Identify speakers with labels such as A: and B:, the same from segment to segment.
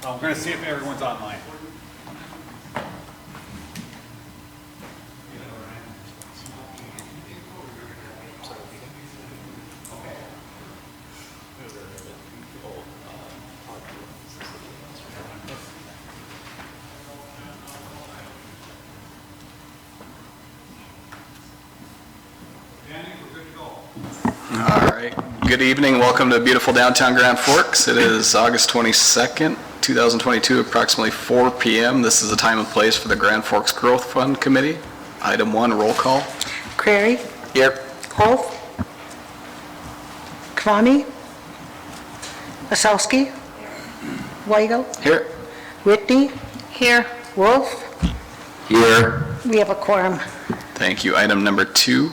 A: We're going to see if everyone's online.
B: All right. Good evening. Welcome to beautiful downtown Grand Forks. It is August 22nd, 2022, approximately 4 p.m. This is the time and place for the Grand Forks Growth Fund Committee. Item 1, roll call.
C: Crary.
B: Here.
C: Holt. Kwame. Osowski. Weigel.
B: Here.
C: Whitney. Here. Wolf.
B: Here.
C: We have a quorum.
B: Thank you. Item number 2,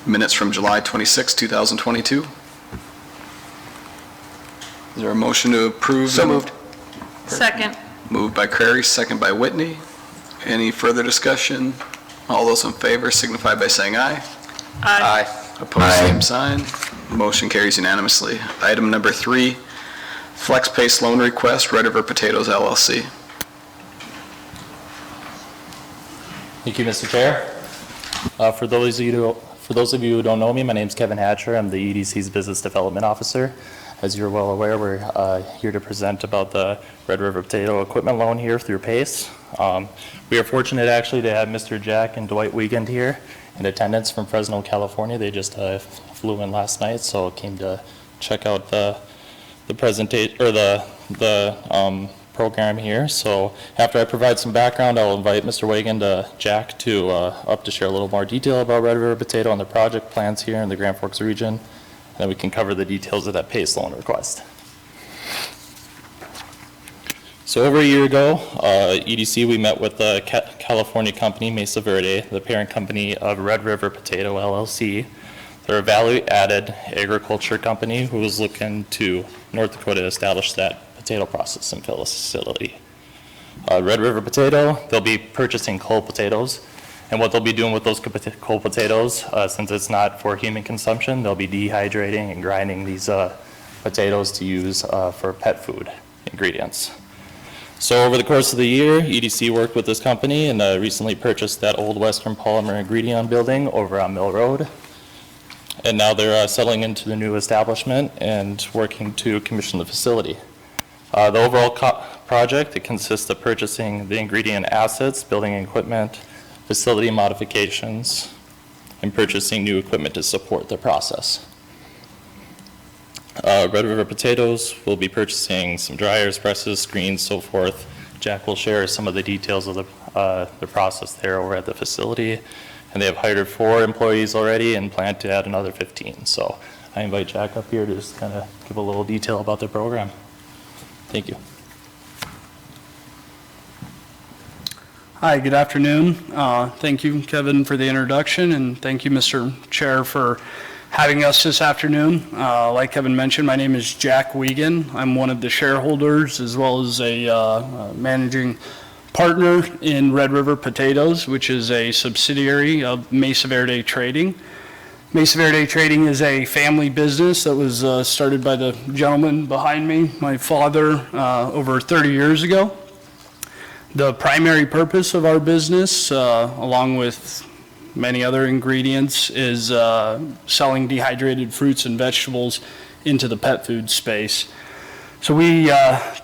B: minutes from July 26, 2022. Is there a motion to approve?
D: So moved.
E: Second.
B: Moved by Crary, second by Whitney. Any further discussion? All those in favor signify by saying aye.
E: Aye.
B: Opposed, same sign. Motion carries unanimously. Item number 3, flex pace loan request, Red River Potatoes LLC.
D: Thank you, Mr. Chair. For those of you who don't know me, my name is Kevin Hatcher. I'm the EDC's Business Development Officer. As you're well aware, we're here to present about the Red River Potato Equipment Loan here through PACE. We are fortunate actually to have Mr. Jack and Dwight Wiegand here in attendance from Fresno, California. They just flew in last night, so came to check out the presentation or the program here. So after I provide some background, I'll invite Mr. Wiegand, Jack, to up to share a little more detail about Red River Potato and the project plans here in the Grand Forks region. And then we can cover the details of that PACE loan request. So over a year ago, EDC, we met with the California company, Mesa Verde, the parent company of Red River Potato LLC. They're a value-added agriculture company who was looking to North Dakota to establish that potato processing facility. Red River Potato, they'll be purchasing cold potatoes. And what they'll be doing with those cold potatoes, since it's not for human consumption, they'll be dehydrating and grinding these potatoes to use for pet food ingredients. So over the course of the year, EDC worked with this company and recently purchased that old Western Polymer Ingredient building over on Mill Road. And now they're settling into the new establishment and working to commission the facility. The overall project, it consists of purchasing the ingredient assets, building equipment, facility modifications, and purchasing new equipment to support the process. Red River Potatoes will be purchasing some dryers, presses, screens, so forth. Jack will share some of the details of the process there over at the facility. And they have hired 4 employees already and plan to add another 15. So I invite Jack up here to just kind of give a little detail about the program. Thank you.
F: Hi, good afternoon. Thank you, Kevin, for the introduction, and thank you, Mr. Chair, for having us this afternoon. Like Kevin mentioned, my name is Jack Wiegand. I'm one of the shareholders as well as a managing partner in Red River Potatoes, which is a subsidiary of Mesa Verde Trading. Mesa Verde Trading is a family business that was started by the gentleman behind me, my father, over 30 years ago. The primary purpose of our business, along with many other ingredients, is selling dehydrated fruits and vegetables into the pet food space. So we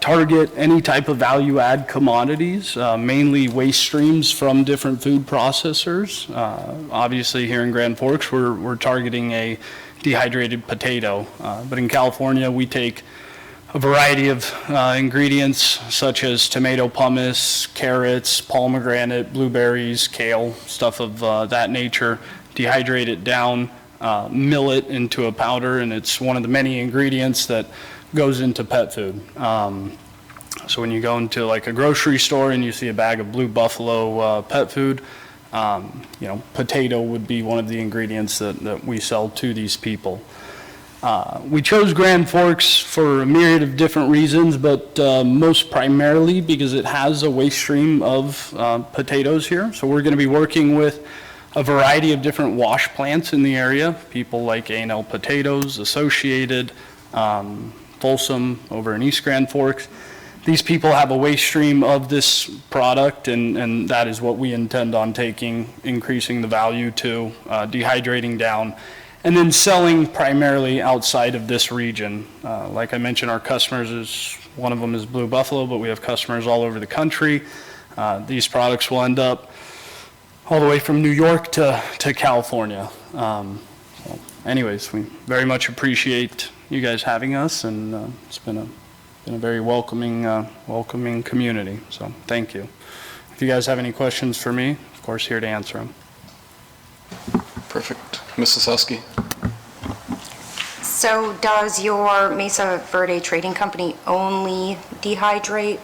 F: target any type of value-add commodities, mainly waste streams from different food processors. Obviously, here in Grand Forks, we're targeting a dehydrated potato. But in California, we take a variety of ingredients such as tomato pumice, carrots, pomegranate, blueberries, kale, stuff of that nature, dehydrate it down, mill it into a powder, and it's one of the many ingredients that goes into pet food. So when you go into like a grocery store and you see a bag of Blue Buffalo pet food, potato would be one of the ingredients that we sell to these people. We chose Grand Forks for a myriad of different reasons, but most primarily because it has a waste stream of potatoes here. So we're going to be working with a variety of different wash plants in the area, people like A&L Potatoes, Associated, Full Folsom, over in East Grand Forks. These people have a waste stream of this product, and that is what we intend on taking, increasing the value to, dehydrating down, and then selling primarily outside of this region. Like I mentioned, our customers one of them is Blue Buffalo, but we have customers all over the country. These products will end up all the way from New York to California. So anyways, we very much appreciate you guys having us, and it's been a very welcoming community, so thank you. If you guys have any questions for me, of course, here to answer them.
B: Perfect. Mrs. Husky?
A: So does your Mesa Verde Trading Company only dehydrate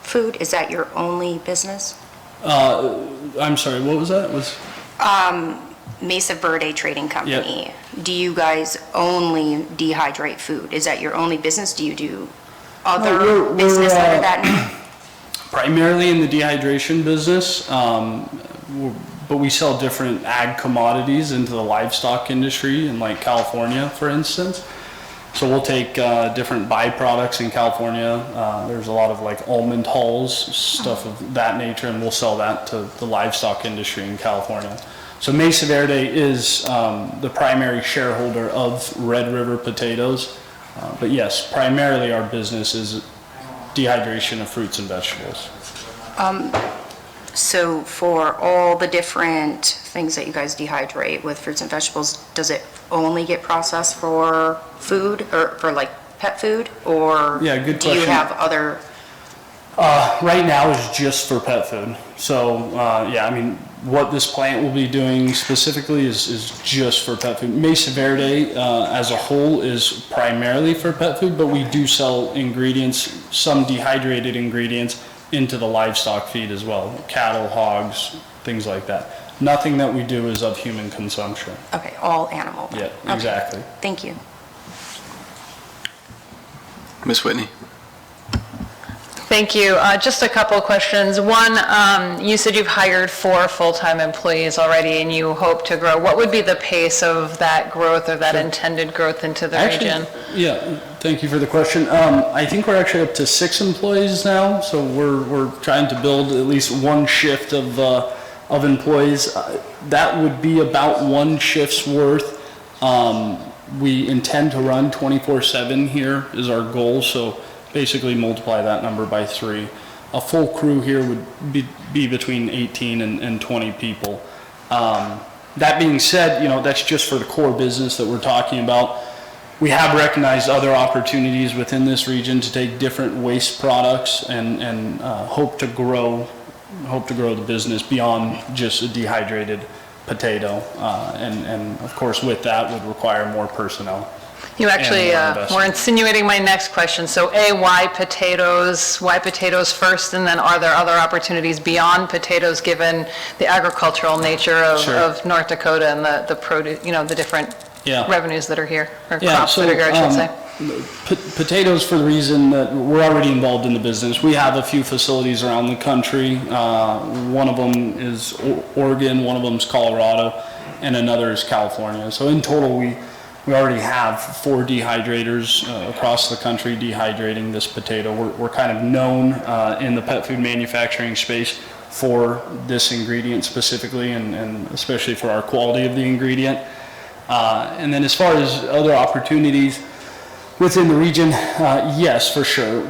A: food? Is that your only business?
F: I'm sorry, what was that?
A: Mesa Verde Trading Company. Do you guys only dehydrate food? Is that your only business? Do you do other business under that name?
F: Primarily in the dehydration business, but we sell different ag commodities into the livestock industry in like California, for instance. So we'll take different byproducts in California. There's a lot of like almond hulls, stuff of that nature, and we'll sell that to the livestock industry in California. So Mesa Verde is the primary shareholder of Red River Potatoes. But yes, primarily our business is dehydration of fruits and vegetables.
A: So for all the different things that you guys dehydrate with fruits and vegetables, does it only get processed for food or for like pet food? Or
F: Yeah, good
A: do you
F: question.
A: have other?
F: Right now is just for pet food. So, yeah, I mean, what this plant will be doing specifically is just for pet food. Mesa Verde, as a whole, is primarily for pet food, but we do sell ingredients, some dehydrated ingredients, into the livestock feed as well. Cattle, hogs, things like that. Nothing that we do is of human consumption.
A: Okay, all animal.
F: Yeah,
A: Okay,
F: exactly.
A: Thank you.
B: Ms. Whitney?
E: Thank you. Just a couple of questions. One, you said you've hired 4 full-time employees already and you hope to grow. What would be the pace of that growth or that intended growth into the region?
F: Yeah, thank you for the question. I think we're actually up to 6 employees now, so we're trying to build at least one shift of employees. That would be about 1 shift's worth. We intend to run 24/7 here is our goal, so basically multiply that number by 3. A full crew here would be between 18 and 20 people. That being said, you know, that's just for the core business that we're talking about. We have recognized other opportunities within this region to take different waste products and hope to grow the business beyond just a dehydrated potato. And of course with that would require more personnel.
E: You actually
F: And more
E: were insinuating my next question. So A, why potatoes? Why potatoes first? And then are there other opportunities beyond potatoes given the agricultural nature of North Dakota and the produce, you know, the different revenues that are here, or crops that are here, I should say?
F: Potatoes, for the reason that we're already involved in the business. We have a few facilities around the country. One of them is Oregon, one of them is Colorado, and another is California. So in total, we already have 4 dehydrators across the country dehydrating this potato. We're kind of known in the pet food manufacturing space for this ingredient specifically, and especially for our quality of the ingredient. And then as far as other opportunities within the region, yes, for sure.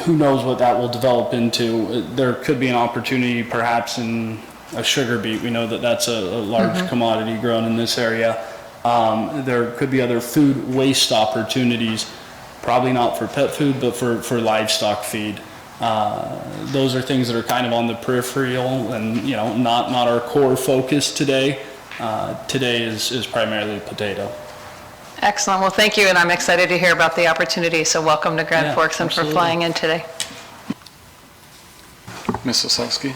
F: Who knows what that will develop into? There could be an opportunity perhaps in a sugar beet. We know that that's a large commodity grown in this area. There could be other food waste opportunities, probably not for pet food, but for livestock feed. Those are things that are kind of on the peripheral and, you know, not our core focus today. Today is primarily potato.
E: Excellent. Well, thank you, and I'm excited to hear about the opportunity. So welcome to Grand
F: Yeah,
E: Forks and
F: absolutely.
E: for flying in today.
B: Ms. Osowski?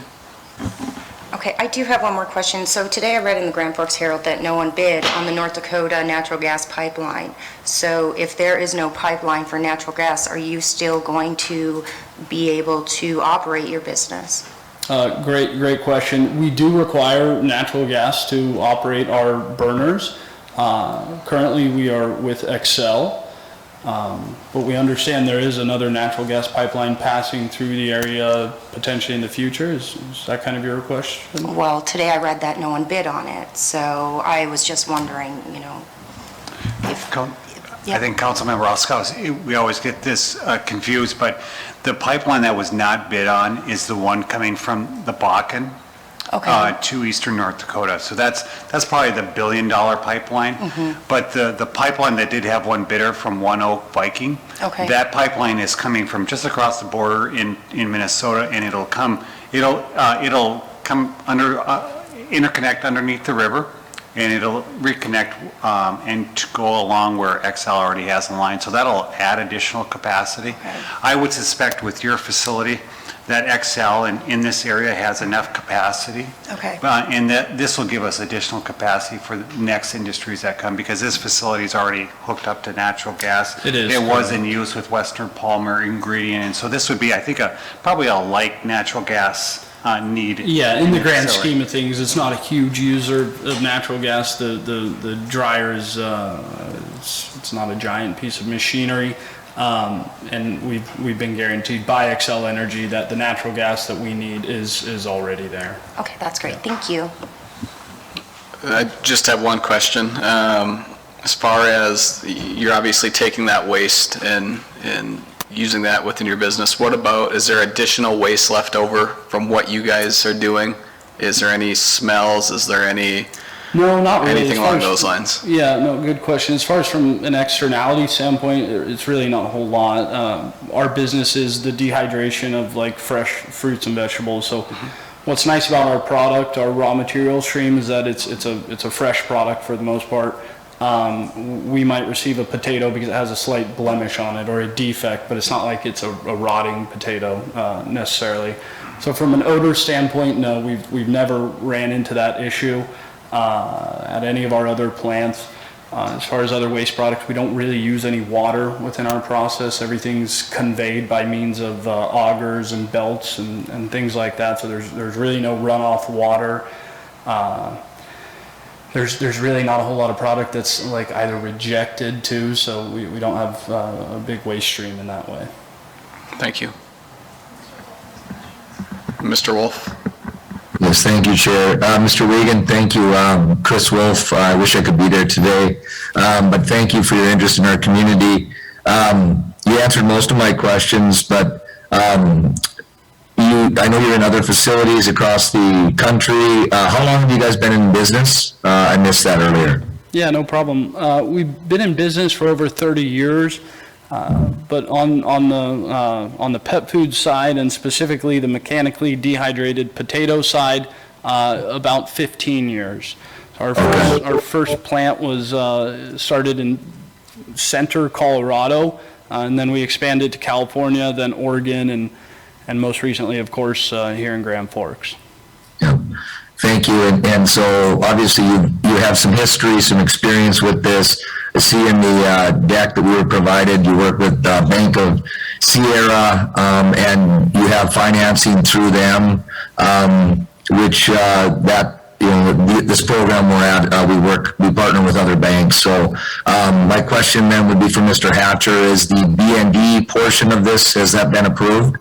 A: Okay, I do have one more question. So today I read in the Grand Forks Herald that no one bid on the North Dakota natural gas pipeline. So if there is no pipeline for natural gas, are you still going to be able to operate your business?
F: Great question. We do require natural gas to operate our burners. Currently we are with Excel. But we understand there is another natural gas pipeline passing through the area potentially in the future. Is that kind of your question?
A: Well, today I read that no one bid on it, so I was just wondering, if...
G: I think Councilmember Oskowski, we always get this confused, but the pipeline that was not bid on is the one coming from the Bakken to eastern North Dakota. So that's probably the billion-dollar pipeline. But the pipeline that did have one bidder from One Oak Viking, that pipeline is coming from just across the border in Minnesota, and it'll come under interconnect underneath the river, and it'll reconnect and to go along where XL already has a line. So that'll add additional capacity. I would suspect with your facility that XL in this area has enough capacity. And that this will give us additional capacity for the next industries that come, because this facility is already hooked up to natural gas.
F: It is.
G: It was in use with Western Palmer ingredient, and so this would be, I think, probably a light natural gas need.
F: Yeah, in the grand scheme of things, it's not a huge user of natural gas. The dryer is, it's not a giant piece of machinery. And we've been guaranteed by XL Energy that the natural gas that we need is already there.
A: Okay, that's great. Thank you.
B: I just have one question. As far as you're obviously taking that waste and using that within your business, what about, is there additional waste left over from what you guys are doing? Is there any smells? Is there any...
F: No, not really.
B: Anything along those lines?
F: Yeah, no, good question. As far as from an externality standpoint, it's really not a whole lot. Our business is the dehydration of like fresh fruits and vegetables. So what's nice about our product, our raw material stream, is that it's a fresh product for the most part. We might receive a potato because it has a slight blemish on it or a defect, but it's not like it's a rotting potato necessarily. So from an odor standpoint, no, we've never ran into that issue at any of our other plants. As far as other waste products, we don't really use any water within our process. Everything's conveyed by means of augers and belts and things like that. So there's really no runoff water. There's really not a whole lot of product that's like either rejected too, so we don't have a big waste stream in that way.
B: Thank you. Mr. Wolf?
H: Yes, thank you, Chair. Mr. Regan, thank you. Chris Wolf, I wish I could be there today, but thank you for your interest in our community. You answered most of my questions, but I know you're in other facilities across the country. How long have you guys been in business? I missed that earlier.
F: Yeah, no problem. We've been in business for over 30 years, but on the pet food side, and specifically the mechanically dehydrated potato side, about 15 years. Our first plant was started in Center, Colorado, and then we expanded to California, then Oregon, and most recently, of course, here in Grand Forks.
H: Yeah, thank you. And so obviously you have some history, some experience with this. I see in the deck that we were provided, you work with Bank of Sierra, and you have financing through them, which this program we're at, we partner with other banks. So my question then would be for Mr. Hatcher, is the B&D portion of this, has that been approved?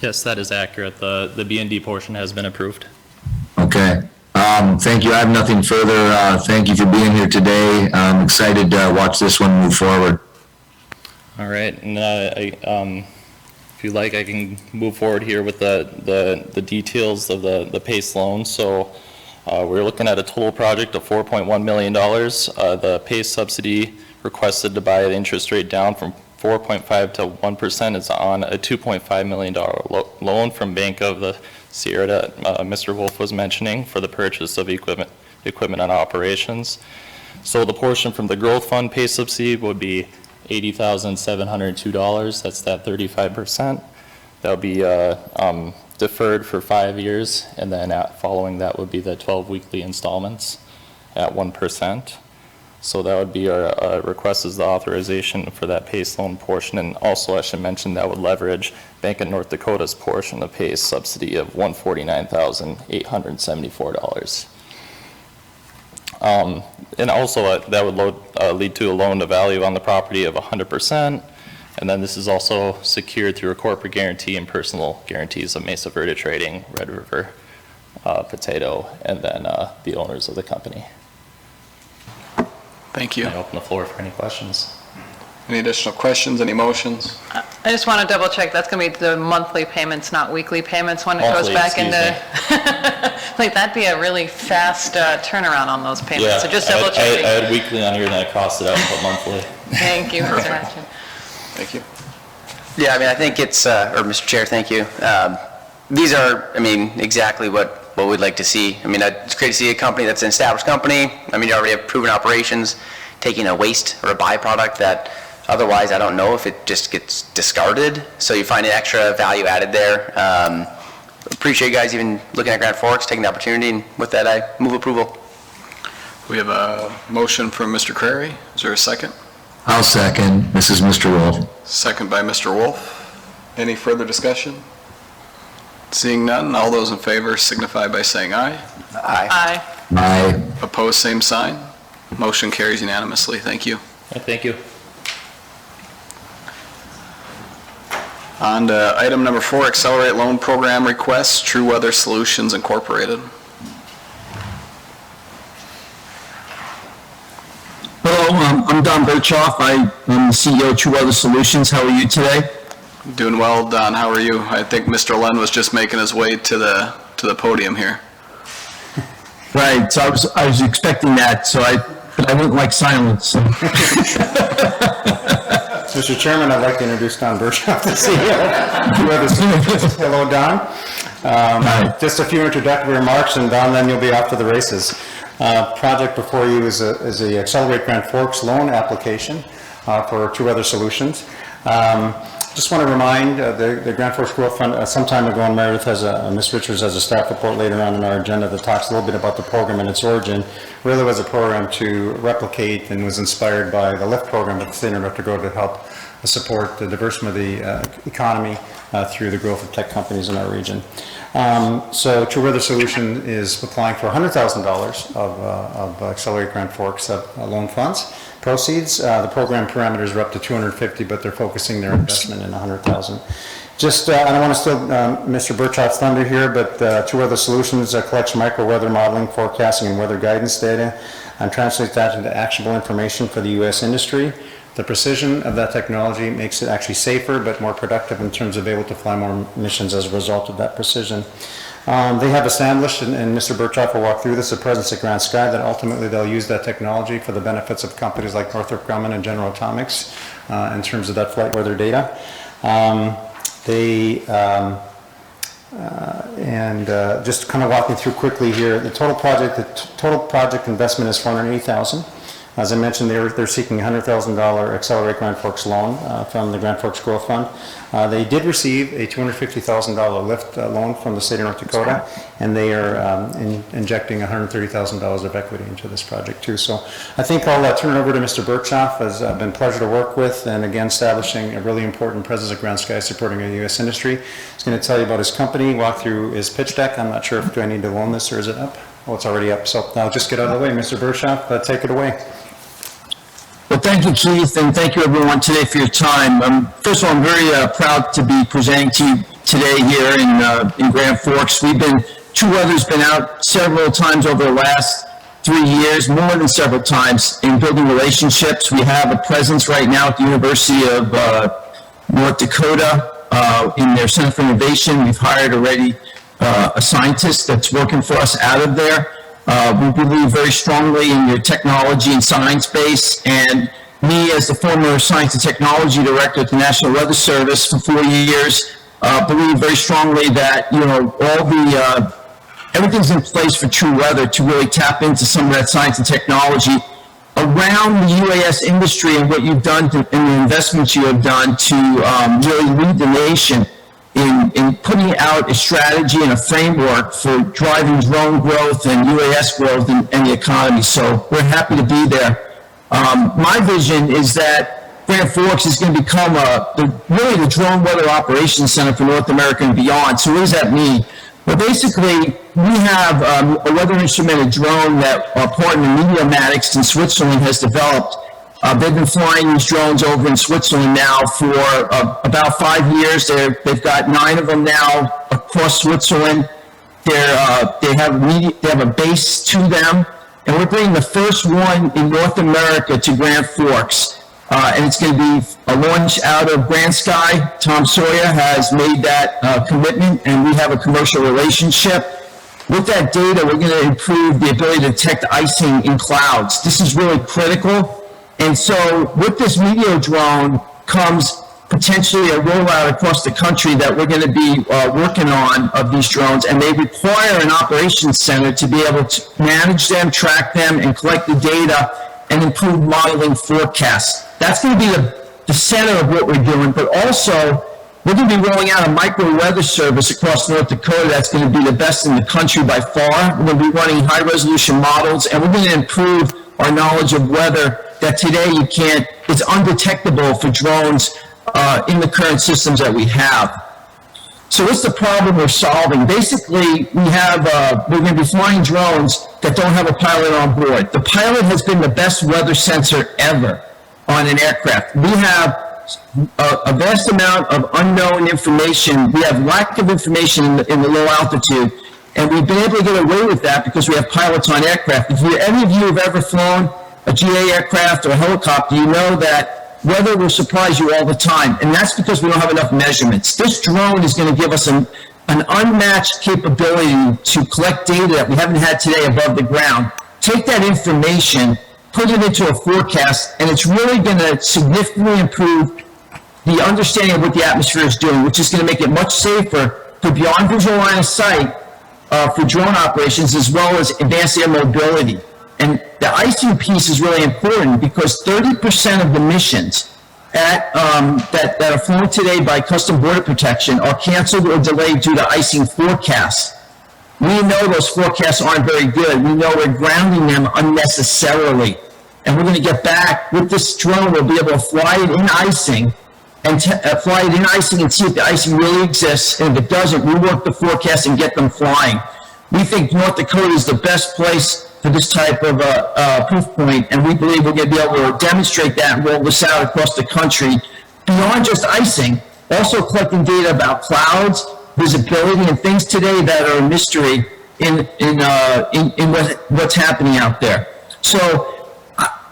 D: Yes, that is accurate. The B&D portion has been approved.
H: Okay. Thank you. I have nothing further. Thank you for being here today. I'm excited to watch this one move forward.
D: All right, and if you like, I can move forward here with the details of the PACE loan. So we're looking at a total project of $4.1 million. The PACE subsidy requested to buy the interest rate down from 4.5 to 1% is on a $2.5 million loan from Bank of the Sierra that Mr. Wolf was mentioning for the purchase of equipment and operations. So the portion from the growth fund PACE subsidy would be $80,702. That's that 35%. That would be deferred for 5 years, and then following that would be the 12 weekly installments at 1%. So that would be our request is the authorization for that PACE loan portion. And also I should mention that would leverage Bank of North Dakota's portion of PACE subsidy of $149,874. And also, that would lead to a loan to value on the property of 100%. And then this is also secured through a corporate guarantee and personal guarantees of Mesa Verde Trading, Red River Potato, and then the owners of the company.
B: Thank you.
D: I open the floor for any questions.
B: Any additional questions, any motions?
E: I just want to double check, that's going to be the monthly payments, not weekly payments when it goes
D: Monthly,
E: back
D: excuse
E: into? Like, that'd be a really fast turnaround on those payments, so just double
D: I
E: checking.
D: had weekly on here, and then I crossed it out and put monthly.
E: Thank you, Mr. Hatchin.
B: Thank you.
I: Yeah, I mean, I think it's, or Mr. Chair, thank you. These are, I mean, exactly what we'd like to see. I mean, it's great to see a company that's an established company. I mean, you already have proven operations, taking a waste or a byproduct that otherwise I don't know if it just gets discarded. So you find an extra value added there. Appreciate you guys even looking at Grand Forks, taking the opportunity, and with that, I move approval.
B: We have a motion from Mr. Crary. Is there a second?
H: I'll second. This is Mr. Wolf.
B: Second by Mr. Wolf. Any further discussion? Seeing none, all those in favor signify by saying aye.
E: Aye.
H: Aye.
B: Opposed, same sign. Motion carries unanimously. Thank you.
D: Thank you.
B: On to item number 4, Accelerate Loan Program Requests, True Weather Solutions Incorporated.
J: Hello, I'm Don Birchoff. I'm the CEO of True Weather Solutions. How are you today?
B: Doing well, Don. How are you? I think Mr. Len was just making his way to the podium here.
J: Right, so I was expecting that, but I wouldn't like silence.
K: Mr. Chairman, I'd like to introduce Don Birchoff, the CEO of True Weather Solutions. Hello, Don. Just a few introductory remarks, and Don, then you'll be off to the races. Project before you is a Accelerate Grand Forks loan application for True Weather Solutions. Just want to remind the Grand Forks Growth Fund, some time ago, and Meredith has Ms. Richards has a staff report later on in our agenda that talks a little bit about the program and its origin. Really was a program to replicate and was inspired by the LIFT program at the state of North Dakota to help support the diversity of the economy through the growth of tech companies in our region. So True Weather Solution is applying for $100,000 of Accelerate Grand Forks loan funds. Proceeds, the program parameters are up to 250, but they're focusing their investment in 100,000. Just, I don't want to steal Mr. Birchoff's thunder here, but True Weather Solutions collects micro weather modeling, forecasting, and weather guidance data and translates that into actionable information for the U.S. industry. The precision of that technology makes it actually safer but more productive in terms of able to fly more missions as a result of that precision. They have established, and Mr. Birchoff will walk through this, a presence at Grand Sky that ultimately they'll use that technology for the benefits of companies like Northrop Grumman and General Atomics in terms of that flight weather data. Just kind of walking through quickly here, the total project investment is $480,000. As I mentioned, they're seeking $100,000 Accelerate Grand Forks loan from the Grand Forks Growth Fund. They did receive a $250,000 LIFT loan from the state of North Dakota, and they are injecting $130,000 of equity into this project too. So I think I'll turn it over to Mr. Birchoff. Has been a pleasure to work with, and again, establishing a really important presence at Grand Sky supporting the U.S. industry. He's going to tell you about his company, walk through his pitch deck. I'm not sure if do I need to loan this or is it up? Oh, it's already up. So I'll just get out of the way. Mr. Birchoff, take it away.
J: Well, thank you, Keith, and thank you, everyone, today for your time. First of all, I'm very proud to be presenting to you today here in Grand Forks. True Weather's been out several times over the last 3 years, more than several times, in building relationships. We have a presence right now at the University of North Dakota in their Center for Innovation. We've hired already a scientist that's working for us out of there. We believe very strongly in your technology and science base, and me as the former science and technology director at the National Weather Service for 4 years, believe very strongly that, everything's in place for True Weather to really tap into some of that science and technology around the UAS industry and what you've done and the investments you have done to really lead the nation in putting out a strategy and a framework for driving drone growth and UAS growth and the economy. So we're happy to be there. My vision is that Grand Forks is going to become really the drone weather operations center for North America and beyond. So what does that mean? Well, basically, we have a weather instrumented drone that our partner Mediamatics in Switzerland has developed. They've been flying these drones over in Switzerland now for about 5 years. They've got 9 of them now across Switzerland. They have a base to them, and we're bringing the first one in North America to Grand Forks. And it's going to be a launch out of Grand Sky. Tom Sawyer has made that commitment, and we have a commercial relationship. With that data, we're going to improve the ability to detect icing in clouds. This is really critical. And so with this meteor drone comes potentially a rollout across the country that we're going to be working on of these drones, and they require an operations center to be able to manage them, track them, and collect the data and improve modeling forecasts. That's going to be the center of what we're doing, but also we're going to be rolling out a micro weather service across North Dakota that's going to be the best in the country by far. We're going to be running high resolution models, and we're going to improve our knowledge of weather that today it's undetectable for drones in the current systems that we have. So what's the problem we're solving? Basically, we're going to be flying drones that don't have a pilot on board. The pilot has been the best weather sensor ever on an aircraft. We have a vast amount of unknown information. We have lack of information in the low altitude, and we've been able to get away with that because we have pilots on aircraft. If any of you have ever flown a GA aircraft or a helicopter, you know that weather will surprise you all the time, and that's because we don't have enough measurements. This drone is going to give us an unmatched capability to collect data that we haven't had today above the ground. Take that information, put it into a forecast, and it's really going to significantly improve the understanding of what the atmosphere is doing, which is going to make it much safer for beyond visual line of sight for drone operations, as well as advanced air mobility. And the icing piece is really important because 30% of the missions that are flown today by Customs Border Protection are canceled or delayed due to icing forecasts. We know those forecasts aren't very good. We know we're grounding them unnecessarily. And we're going to get back with this drone. We'll be able to fly it in icing and fly it in icing and see if the icing really exists. And if it doesn't, we work the forecast and get them flying. We think North Dakota is the best place for this type of proof point, and we believe we're going to be able to demonstrate that and roll this out across the country beyond just icing, also collecting data about clouds, visibility, and things today that are a mystery in what's happening out there. So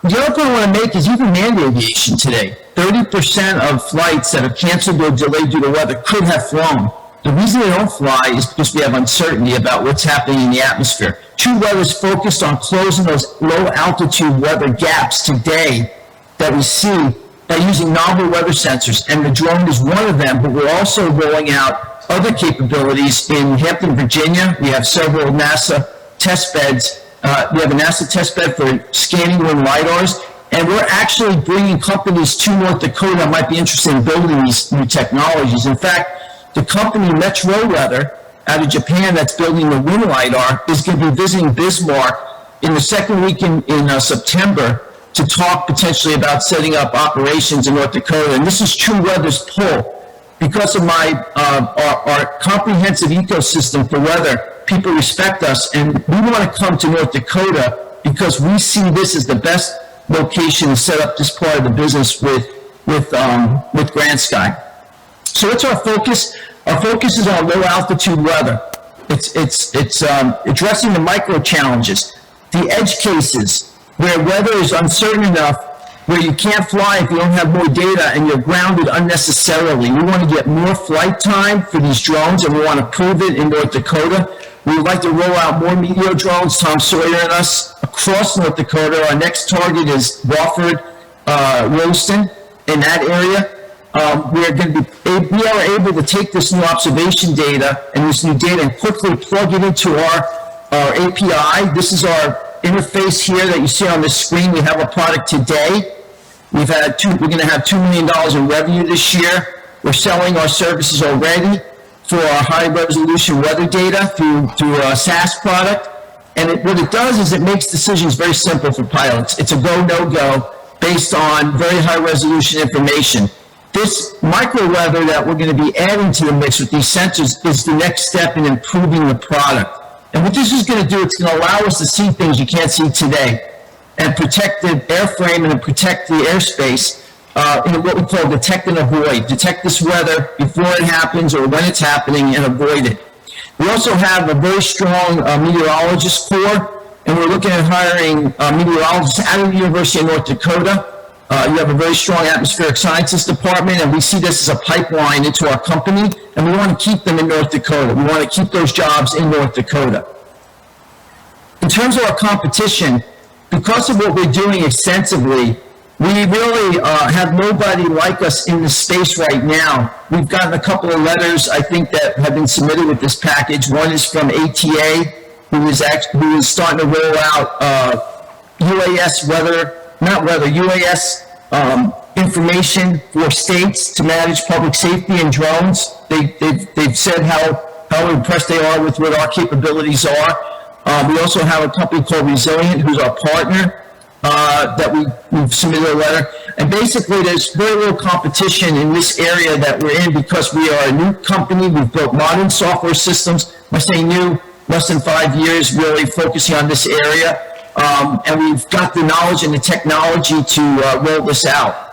J: the other point I want to make is even manned aviation today. 30% of flights that are canceled or delayed due to weather could have flown. The reason they don't fly is because we have uncertainty about what's happening in the atmosphere. True Weather is focused on closing those low altitude weather gaps today that we see by using novel weather sensors, and the drone is one of them, but we're also rolling out other capabilities in Hampton, Virginia. We have several NASA test beds. We have a NASA test bed for scanning wind lidars, and we're actually bringing companies to North Dakota that might be interested in building these new technologies. In fact, the company Metro Weather out of Japan that's building the wind LiDAR is going to be visiting Bismarck in the second week in September to talk potentially about setting up operations in North Dakota. And this is True Weather's pull. Because of our comprehensive ecosystem for weather, people respect us, and we want to come to North Dakota because we see this as the best location to set up this part of the business with Grand Sky. So what's our focus? Our focus is on low altitude weather. It's addressing the micro challenges, the edge cases where weather is uncertain enough where you can't fly if you don't have more data and you're grounded unnecessarily. We want to get more flight time for these drones, and we want to prove it in North Dakota. We would like to roll out more meteor drones, Tom Sawyer and us, across North Dakota. Our next target is Wofford, Royston, in that area. We are able to take this new observation data and this new data and quickly plug it into our API. This is our interface here that you see on the screen. We have a product today. We're going to have $2 million in revenue this year. We're selling our services already for our high resolution weather data through a SaaS product. And what it does is it makes decisions very simple for pilots. It's a go, no go based on very high resolution information. This micro weather that we're going to be adding to the mix with these sensors is the next step in improving the product. And what this is going to do, it's going to allow us to see things you can't see today and protect the airframe and protect the airspace in what we call detect and avoid. Detect this weather before it happens or when it's happening and avoid it. We also have a very strong meteorologist corps, and we're looking at hiring meteorologists out of the University of North Dakota. You have a very strong atmospheric sciences department, and we see this as a pipeline into our company, and we want to keep them in North Dakota. We want to keep those jobs in North Dakota. In terms of our competition, because of what we're doing extensively, we really have nobody like us in the space right now. We've gotten a couple of letters, I think, that have been submitted with this package. One is from ATA, who is starting to roll out UAS information for states to manage public safety and drones. They've said how impressed they are with what our capabilities are. We also have a company called Resilient, who's our partner, that we've submitted a letter. And basically, there's very little competition in this area that we're in because we are a new company. We've built modern software systems. When I say new, less than 5 years, really focusing on this area. And we've got the knowledge and the technology to roll this out.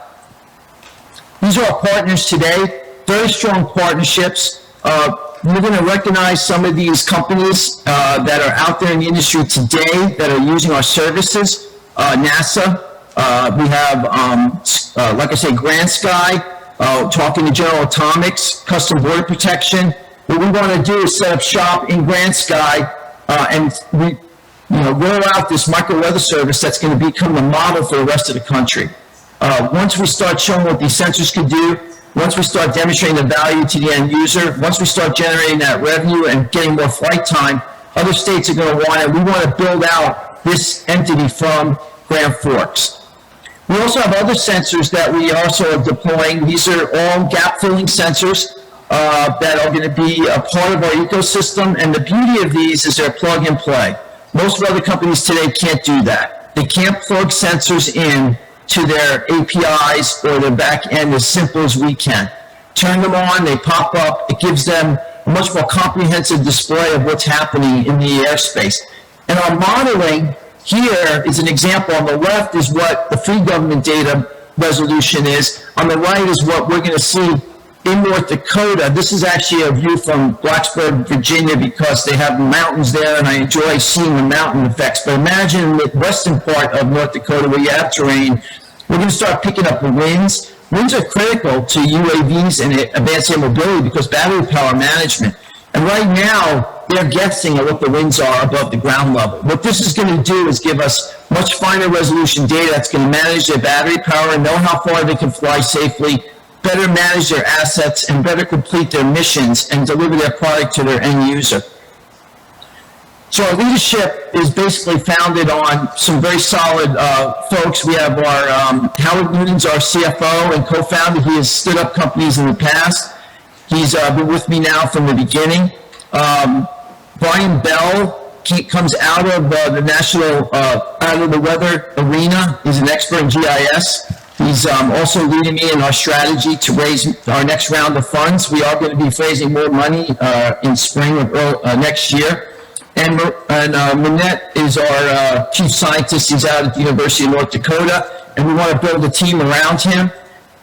J: These are our partners today, very strong partnerships. We're going to recognize some of these companies that are out there in the industry today that are using our services. NASA, we have, like I say, Grand Sky, talking to General Atomics, Custom Border Protection. What we want to do is set up shop in Grand Sky and roll out this micro weather service that's going to become the model for the rest of the country. Once we start showing what these sensors can do, once we start demonstrating the value to the end user, once we start generating that revenue and getting more flight time, other states are going to want it. We want to build out this entity from Grand Forks. We also have other sensors that we also are deploying. These are all gap-filling sensors that are going to be a part of our ecosystem, and the beauty of these is they're plug and play. Most other companies today can't do that. They can't plug sensors in to their APIs or their back end as simple as we can. Turn them on, they pop up, it gives them a much more comprehensive display of what's happening in the airspace. And our modeling here is an example. On the left is what the free government data resolution is. On the right is what we're going to see in North Dakota. This is actually a view from Blacksburg, Virginia, because they have mountains there, and I enjoy seeing the mountain effects. But imagine the western part of North Dakota where you have terrain. We're going to start picking up the winds. Winds are critical to UAVs and advanced air mobility because battery power management. And right now, they're guessing at what the winds are above the ground level. What this is going to do is give us much finer resolution data that's going to manage their battery power and know how far they can fly safely, better manage their assets, and better complete their missions and deliver their product to their end user. So our leadership is basically founded on some very solid folks. We have our Howard Newton's our CFO and co-founder. He has stood up companies in the past. He's been with me now from the beginning. Brian Bell comes out of the national, out of the weather arena. He's an expert in GIS. He's also leading me in our strategy to raise our next round of funds. We are going to be raising more money in spring of next year. And Manette is our chief scientist. He's out at the University of North Dakota, and we want to build a team around him.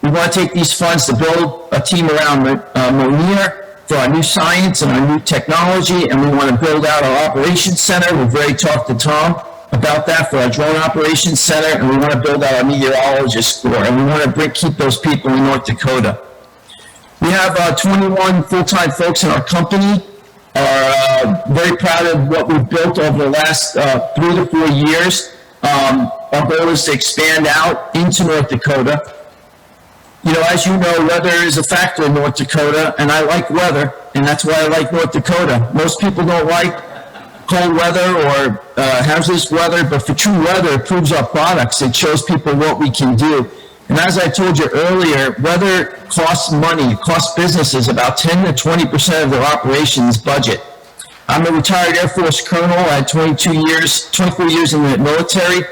J: We want to take these funds to build a team around Monier for our new science and our new technology, and we want to build out our operations center. We've already talked to Tom about that for our drone operations center, and we want to build out our meteorologist corps, and we want to keep those people in North Dakota. We have 21 full-time folks in our company. Are very proud of what we've built over the last 3 to 4 years. Our goal is to expand out into North Dakota. You know, as you know, weather is a factor in North Dakota, and I like weather, and that's why I like North Dakota. Most people don't like cold weather or hazardous weather, but for true weather, it proves our products. It shows people what we can do. And as I told you earlier, weather costs money. It costs businesses about 10 to 20% of their operations budget. I'm a retired Air Force colonel. I had 24 years in the military.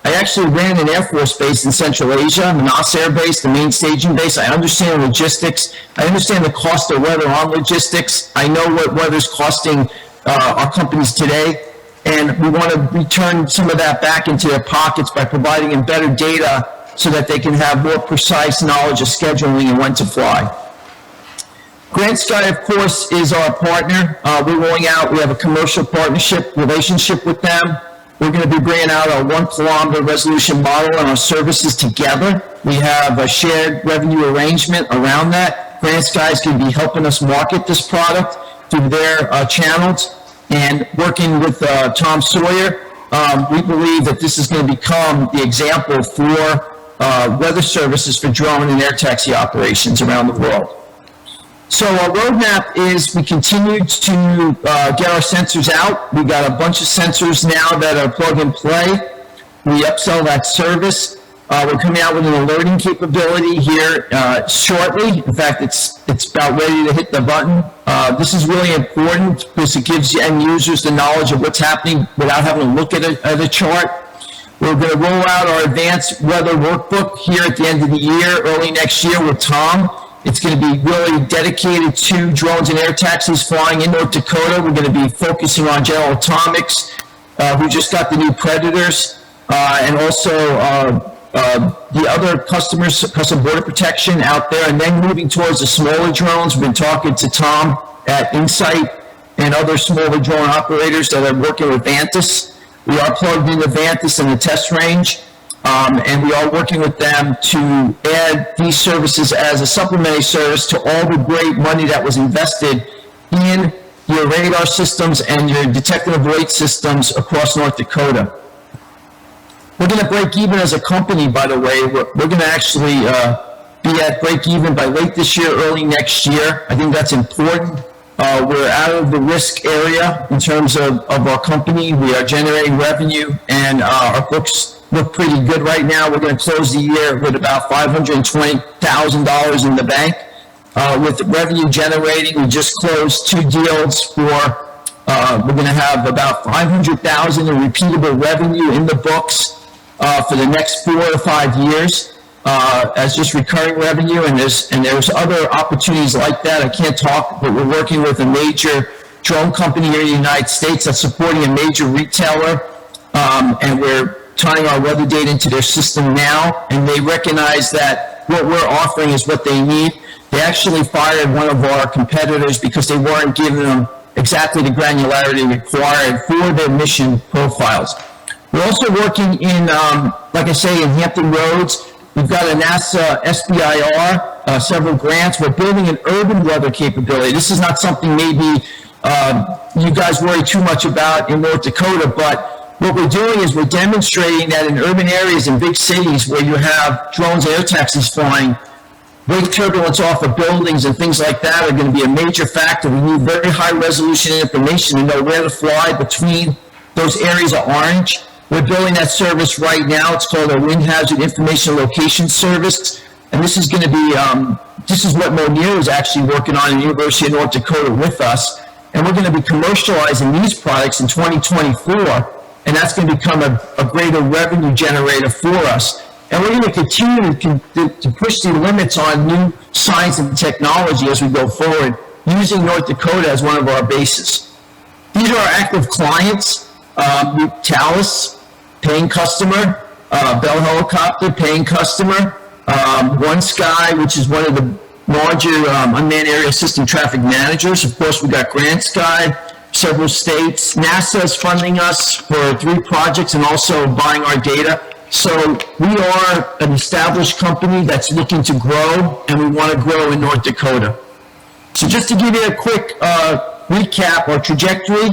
J: I actually ran an Air Force base in Central Asia, Manas Air Base, the main staging base. I understand logistics. I understand the cost of weather on logistics. I know what weather's costing our companies today, and we want to return some of that back into their pockets by providing them better data so that they can have more precise knowledge of scheduling and when to fly. Grant Sky, of course, is our partner. We're rolling out, we have a commercial partnership relationship with them. We're going to be bringing out our 1 kilometer resolution model and our services together. We have a shared revenue arrangement around that. Grant Sky is going to be helping us market this product through their channels, and working with Tom Sawyer, we believe that this is going to become the example for weather services for drone and air taxi operations around the world. So our roadmap is we continue to get our sensors out. We got a bunch of sensors now that are plug and play. We upsell that service. We're coming out with an alerting capability here shortly. In fact, it's about ready to hit the button. This is really important because it gives end users the knowledge of what's happening without having to look at a chart. We're going to roll out our advanced weather workbook here at the end of the year, early next year with Tom. It's going to be really dedicated to drones and air taxis flying in North Dakota. We're going to be focusing on General Atomics, who just got the new Predators, and also the other customers, Custom Border Protection out there, and then moving towards the smaller drones. We've been talking to Tom at Insight and other smaller drone operators that are working with Vantis. We are plugged into Vantis in the test range. And we are working with them to add these services as a supplementary service to all the great money that was invested in your radar systems and your detect and avoid systems across North Dakota. We're going to break even as a company, by the way. We're going to actually be at break even by late this year, early next year. I think that's important. We're out of the risk area in terms of our company. We are generating revenue, and our books look pretty good right now. We're going to close the year with about $520,000 in the bank. With revenue generating, we just closed 2 deals for, we're going to have about $500,000 in repeatable revenue in the books for the next 4 or 5 years as just recurring revenue, and there's other opportunities like that. I can't talk, but we're working with a major drone company here in the United States that's supporting a major retailer, and we're tying our weather data into their system now, and they recognize that what we're offering is what they need. They actually fired one of our competitors because they weren't giving them exactly the granularity required for their mission profiles. We're also working in, like I say, in Hampton Roads. We've got a NASA SBIR, several grants. We're building an urban weather capability. This is not something maybe you guys worry too much about in North Dakota, but what we're doing is we're demonstrating that in urban areas in big cities where you have drones and air taxis flying, wake turbulence off of buildings and things like that are going to be a major factor. We need very high resolution information to know where to fly between those areas of orange. We're building that service right now. It's called a Wind Hazard Information Location Service. And this is going to be, this is what Monier is actually working on at the University of North Dakota with us. And we're going to be commercializing these products in 2024. And that's going to become a greater revenue generator for us. And we're going to continue to push the limits on new science and technology as we go forward, using North Dakota as one of our bases. These are our active clients: Thales, paying customer; Bell Helicopter, paying customer; One Sky, which is one of the larger unmanned area system traffic managers. Of course, we've got Grant Sky, several states. NASA is funding us for 3 projects and also buying our data. So we are an established company that's looking to grow, and we want to grow in North Dakota. So just to give you a quick recap or trajectory,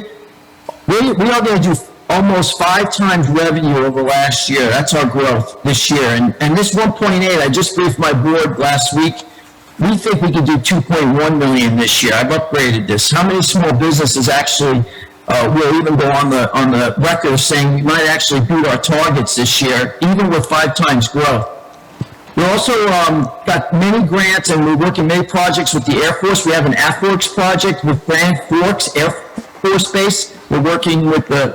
J: we are going to do almost 5 times revenue over last year. That's our growth this year. And this 1.8, I just briefed my board last week. We think we could do 2.1 million this year. I've upgraded this. How many small businesses actually will even go on the record of saying we might actually beat our targets this year, even with 5 times growth? We also got many grants, and we're working many projects with the Air Force. We have an AFWORKS project with Grand Forks Air Force Base. We're working with the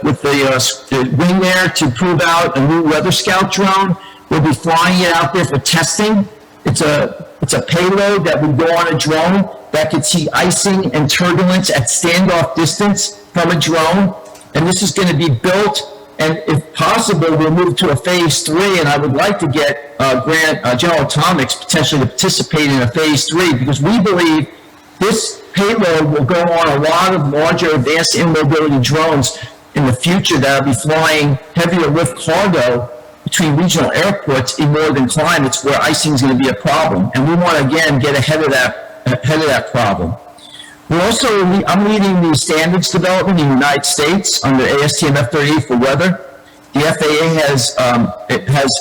J: wing there to prove out a new Weather Scout drone. We'll be flying it out there for testing. It's a payload that would go on a drone that could see icing and turbulence at standoff distance from a drone. And this is going to be built, and if possible, we'll move to a phase 3, and I would like to get General Atomics potentially to participate in a phase 3, because we believe this payload will go on a lot of larger advanced air mobility drones in the future that will be flying heavier lift cargo between regional airports in northern climates where icing is going to be a problem. And we want to, again, get ahead of that problem. I'm leading the standards development in the United States under ASTM F38 for weather. The FAA has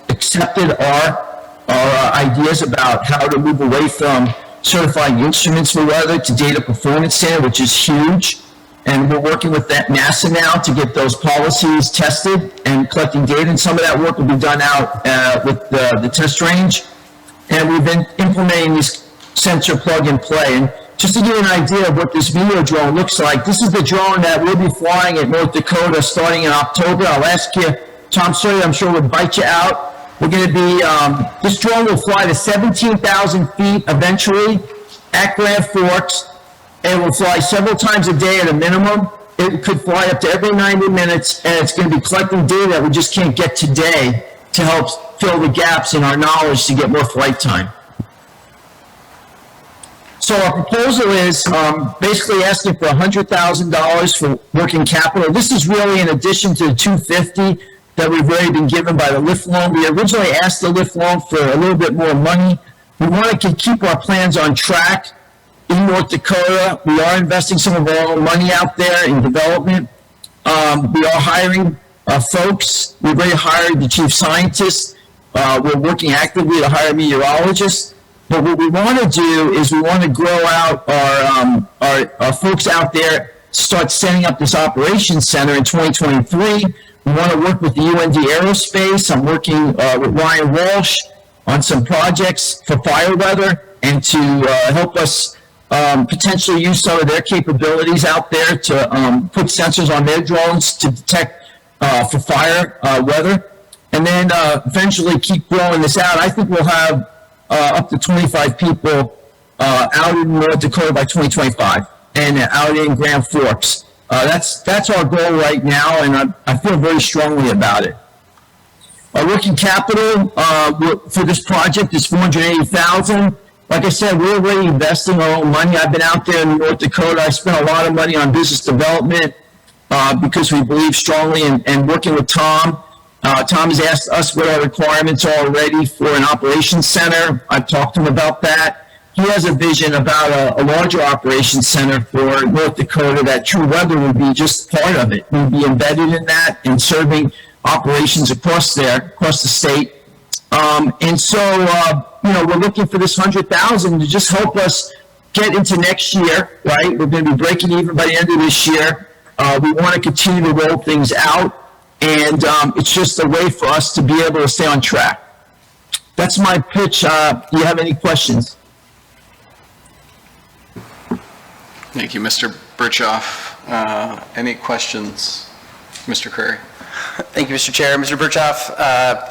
J: accepted our ideas about how to move away from certifying instruments for weather to data performance standard, which is huge. And we're working with NASA now to get those policies tested and collecting data. And some of that work will be done out with the test range. And we've been implementing this sensor plug and play. And just to give you an idea of what this video drone looks like, this is the drone that we'll be flying at North Dakota starting in October. I'll ask you, Tom Sawyer, I'm sure would bite you out. We're going to be, this drone will fly to 17,000 feet eventually at Grand Forks. It will fly several times a day at a minimum. It could fly up to every 90 minutes, and it's going to be collecting data that we just can't get today to help fill the gaps in our knowledge to get more flight time. So our proposal is basically asking for $100,000 for working capital. This is really in addition to the $250,000 that we've already been given by the lift loan. We originally asked the lift loan for a little bit more money. We want to keep our plans on track in North Dakota. We are investing some of our own money out there in development. We are hiring folks. We've already hired the chief scientist. We're working actively to hire meteorologists. But what we want to do is we want to grow out our folks out there, start setting up this operations center in 2023. We want to work with the UND Aerospace. I'm working with Ryan Walsh on some projects for fire weather and to help us potentially use some of their capabilities out there to put sensors on their drones to detect for fire weather. And then eventually keep growing this out. I think we'll have up to 25 people out in North Dakota by 2025 and out in Grand Forks. That's our goal right now, and I feel very strongly about it. Our working capital for this project is $480,000. Like I said, we're already investing our own money. I've been out there in North Dakota. I spent a lot of money on business development because we believe strongly in working with Tom. Tom has asked us what our requirements are already for an operations center. I've talked to him about that. He has a vision about a larger operations center for North Dakota that True Weather would be just part of it. We'd be embedded in that and serving operations across the state. And so, we're looking for this $100,000 to just help us get into next year, right? We're going to be breaking even by the end of this year. We want to continue to roll things out. And it's just a way for us to be able to stay on track. That's my pitch. Do you have any questions?
B: Thank you, Mr. Birchoff. Any questions, Mr. Crary?
I: Thank you, Mr. Chair. Mr. Birchoff,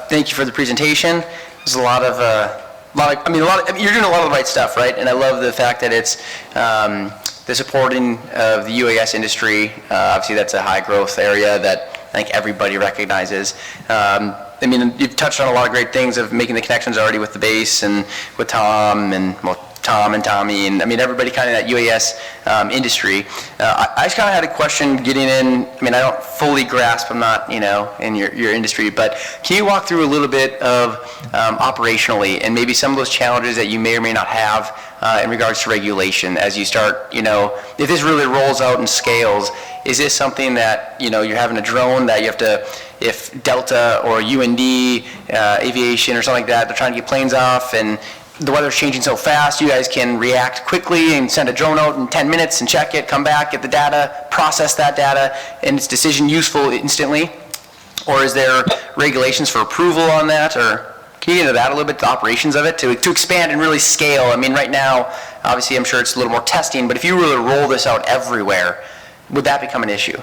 I: thank you for the presentation. There's you're doing a lot of the right stuff, right? And I love the fact that it's the supporting of the UAS industry. Obviously, that's a high growth area that I think everybody recognizes. You've touched on a lot of great things of making the connections already with the base and with Tom and Tom and Tommy and everybody kind of in that UAS industry. I just kind of had a question getting in. I don't fully grasp. I'm not in your industry, but can you walk through a little bit of operationally and maybe some of those challenges that you may or may not have in regards to regulation as you start, if this really rolls out and scales, is this something that, you're having a drone that you have to, if Delta or UND Aviation or something like that, they're trying to get planes off and the weather's changing so fast, you guys can react quickly and send a drone out in 10 minutes and check it, come back, get the data, process that data, and it's decision useful instantly? Or is there regulations for approval on that? Or can you get into that a little bit, the operations of it, to expand and really scale? Right now, obviously, I'm sure it's a little more testing, but if you really roll this out everywhere, would that become an issue?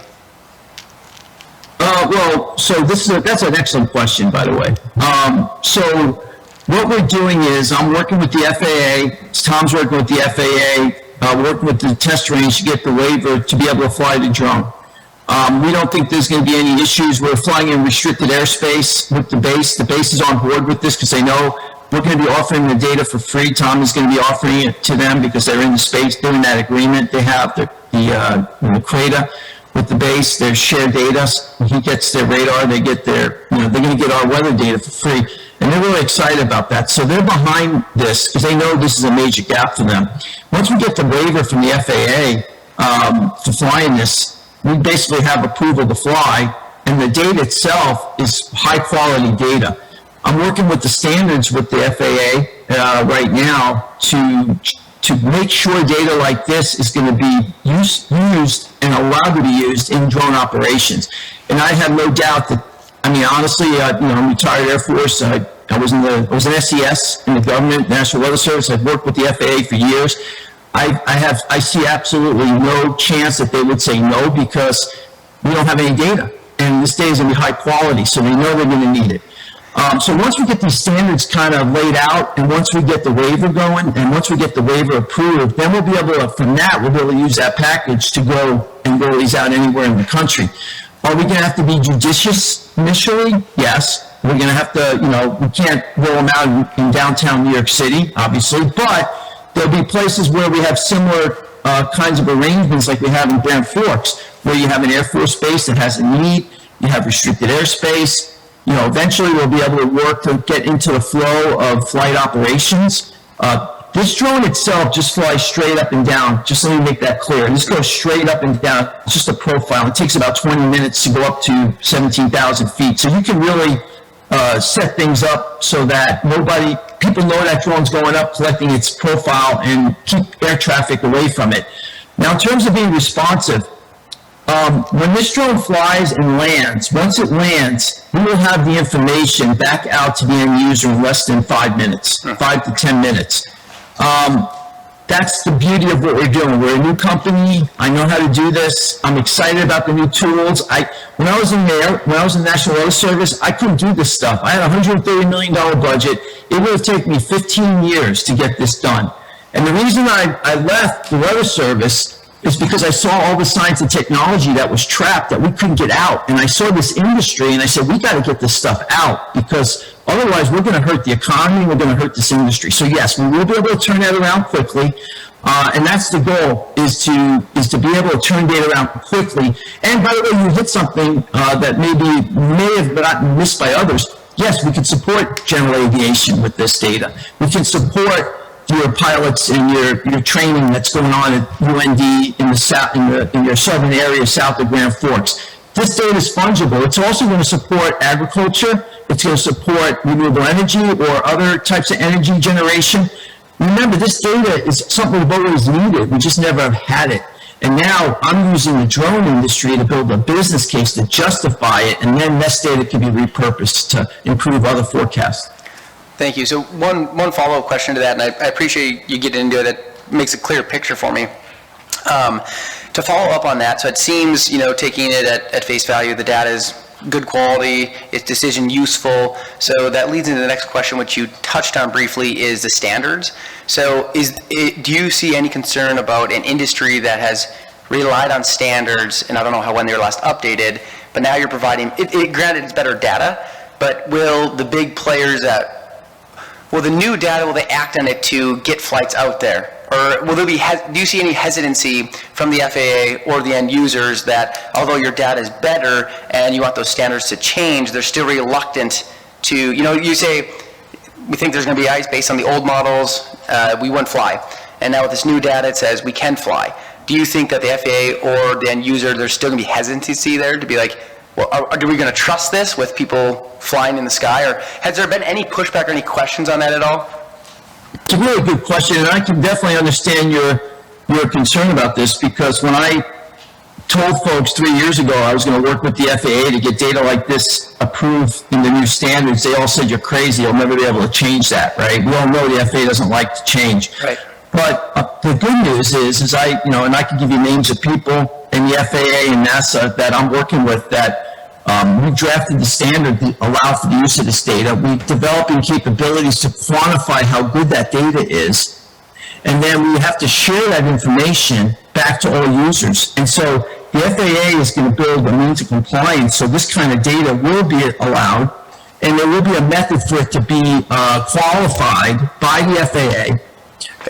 J: Well, so that's an excellent question, by the way. So what we're doing is I'm working with the FAA, Tom's working with the FAA, working with the test range to get the waiver to be able to fly the drone. We don't think there's going to be any issues. We're flying in restricted airspace with the base. The base is on board with this because they know we're going to be offering the data for free. Tom is going to be offering it to them because they're in the space doing that agreement. They have the CRADA with the base, their shared data. He gets their radar, they get their, they're going to get our weather data for free. And they're really excited about that. So they're behind this because they know this is a major gap for them. Once we get the waiver from the FAA for flying this, we basically have approval to fly, and the data itself is high quality data. I'm working with the standards with the FAA right now to make sure data like this is going to be used and allowed to be used in drone operations. And I have no doubt that, honestly, I'm retired Air Force. I was an SES in the government, National Weather Service. I've worked with the FAA for years. I see absolutely no chance that they would say no because we don't have any data. And this data is going to be high quality, so they know they're going to need it. So once we get these standards kind of laid out, and once we get the waiver going, and once we get the waiver approved, then we'll be able to, from that, we'll be able to use that package to go and roll these out anywhere in the country. Are we going to have to be judicious initially? Yes. We're going to have to, we can't roll them out in downtown New York City, obviously, but there'll be places where we have similar kinds of arrangements like we have in Grand Forks, where you have an Air Force base that has a need, you have restricted airspace. Eventually we'll be able to work to get into the flow of flight operations. This drone itself just flies straight up and down. Just let me make that clear. This goes straight up and down. It's just a profile. It takes about 20 minutes to go up to 17,000 feet. So you can really set things up so that people know that drone's going up, collecting its profile, and keep air traffic away from it. Now, in terms of being responsive, when this drone flies and lands, once it lands, we will have the information back out to the end user in less than 5 minutes, 5 to 10 minutes. That's the beauty of what we're doing. We're a new company. I know how to do this. I'm excited about the new tools. When I was in National Weather Service, I couldn't do this stuff. I had a $130 million budget. It would have taken me 15 years to get this done. And the reason I left the Weather Service is because I saw all the science and technology that was trapped that we couldn't get out. And I saw this industry and I said, we got to get this stuff out because otherwise we're going to hurt the economy, we're going to hurt this industry. So yes, we will be able to turn that around quickly. And that's the goal, is to be able to turn data around quickly. And by the way, you hit something that may have been missed by others. Yes, we can support general aviation with this data. We can support your pilots and your training that's going on at UND in your southern area south of Grand Forks. This data is fungible. It's also going to support agriculture. It's going to support renewable energy or other types of energy generation. Remember, this data is something we've always needed. We just never had it. And now I'm using the drone industry to build a business case to justify it, and then this data can be repurposed to improve other forecasts.
I: Thank you. So one follow-up question to that, and I appreciate you getting into it. It makes a clear picture for me. To follow up on that, so it seems, taking it at face value, the data is good quality, is decision useful. So that leads into the next question, which you touched on briefly, is the standards. So do you see any concern about an industry that has relied on standards, and I don't know when they were last updated, but now you're providing, granted it's better data, but will the big players will the new data, will they act on it to get flights out there? Or will there be, do you see any hesitancy from the FAA or the end users that although your data is better and you want those standards to change, they're still reluctant to, you say, we think there's going to be ice based on the old models, we wouldn't fly. And now with this new data, it says we can fly. Do you think that the FAA or the end user, there's still going to be hesitancy there to be like, well, are we going to trust this with people flying in the sky? Or has there been any pushback or any questions on that at all?
J: It's a really good question, and I can definitely understand your concern about this, because when I told folks 3 years ago I was going to work with the FAA to get data like this approved in the new standards, they all said, you're crazy, you'll never be able to change that, right? We all know the FAA doesn't like to change.
I: Right.
J: But the good news is and I can give you names of people in the FAA and NASA that I'm working with that We drafted the standard that allow for the use of this data. We're developing capabilities to quantify how good that data is. And then we have to share that information back to all users. And so the FAA is going to build a means of compliance, so this kind of data will be allowed, and there will be a method for it to be qualified by the FAA.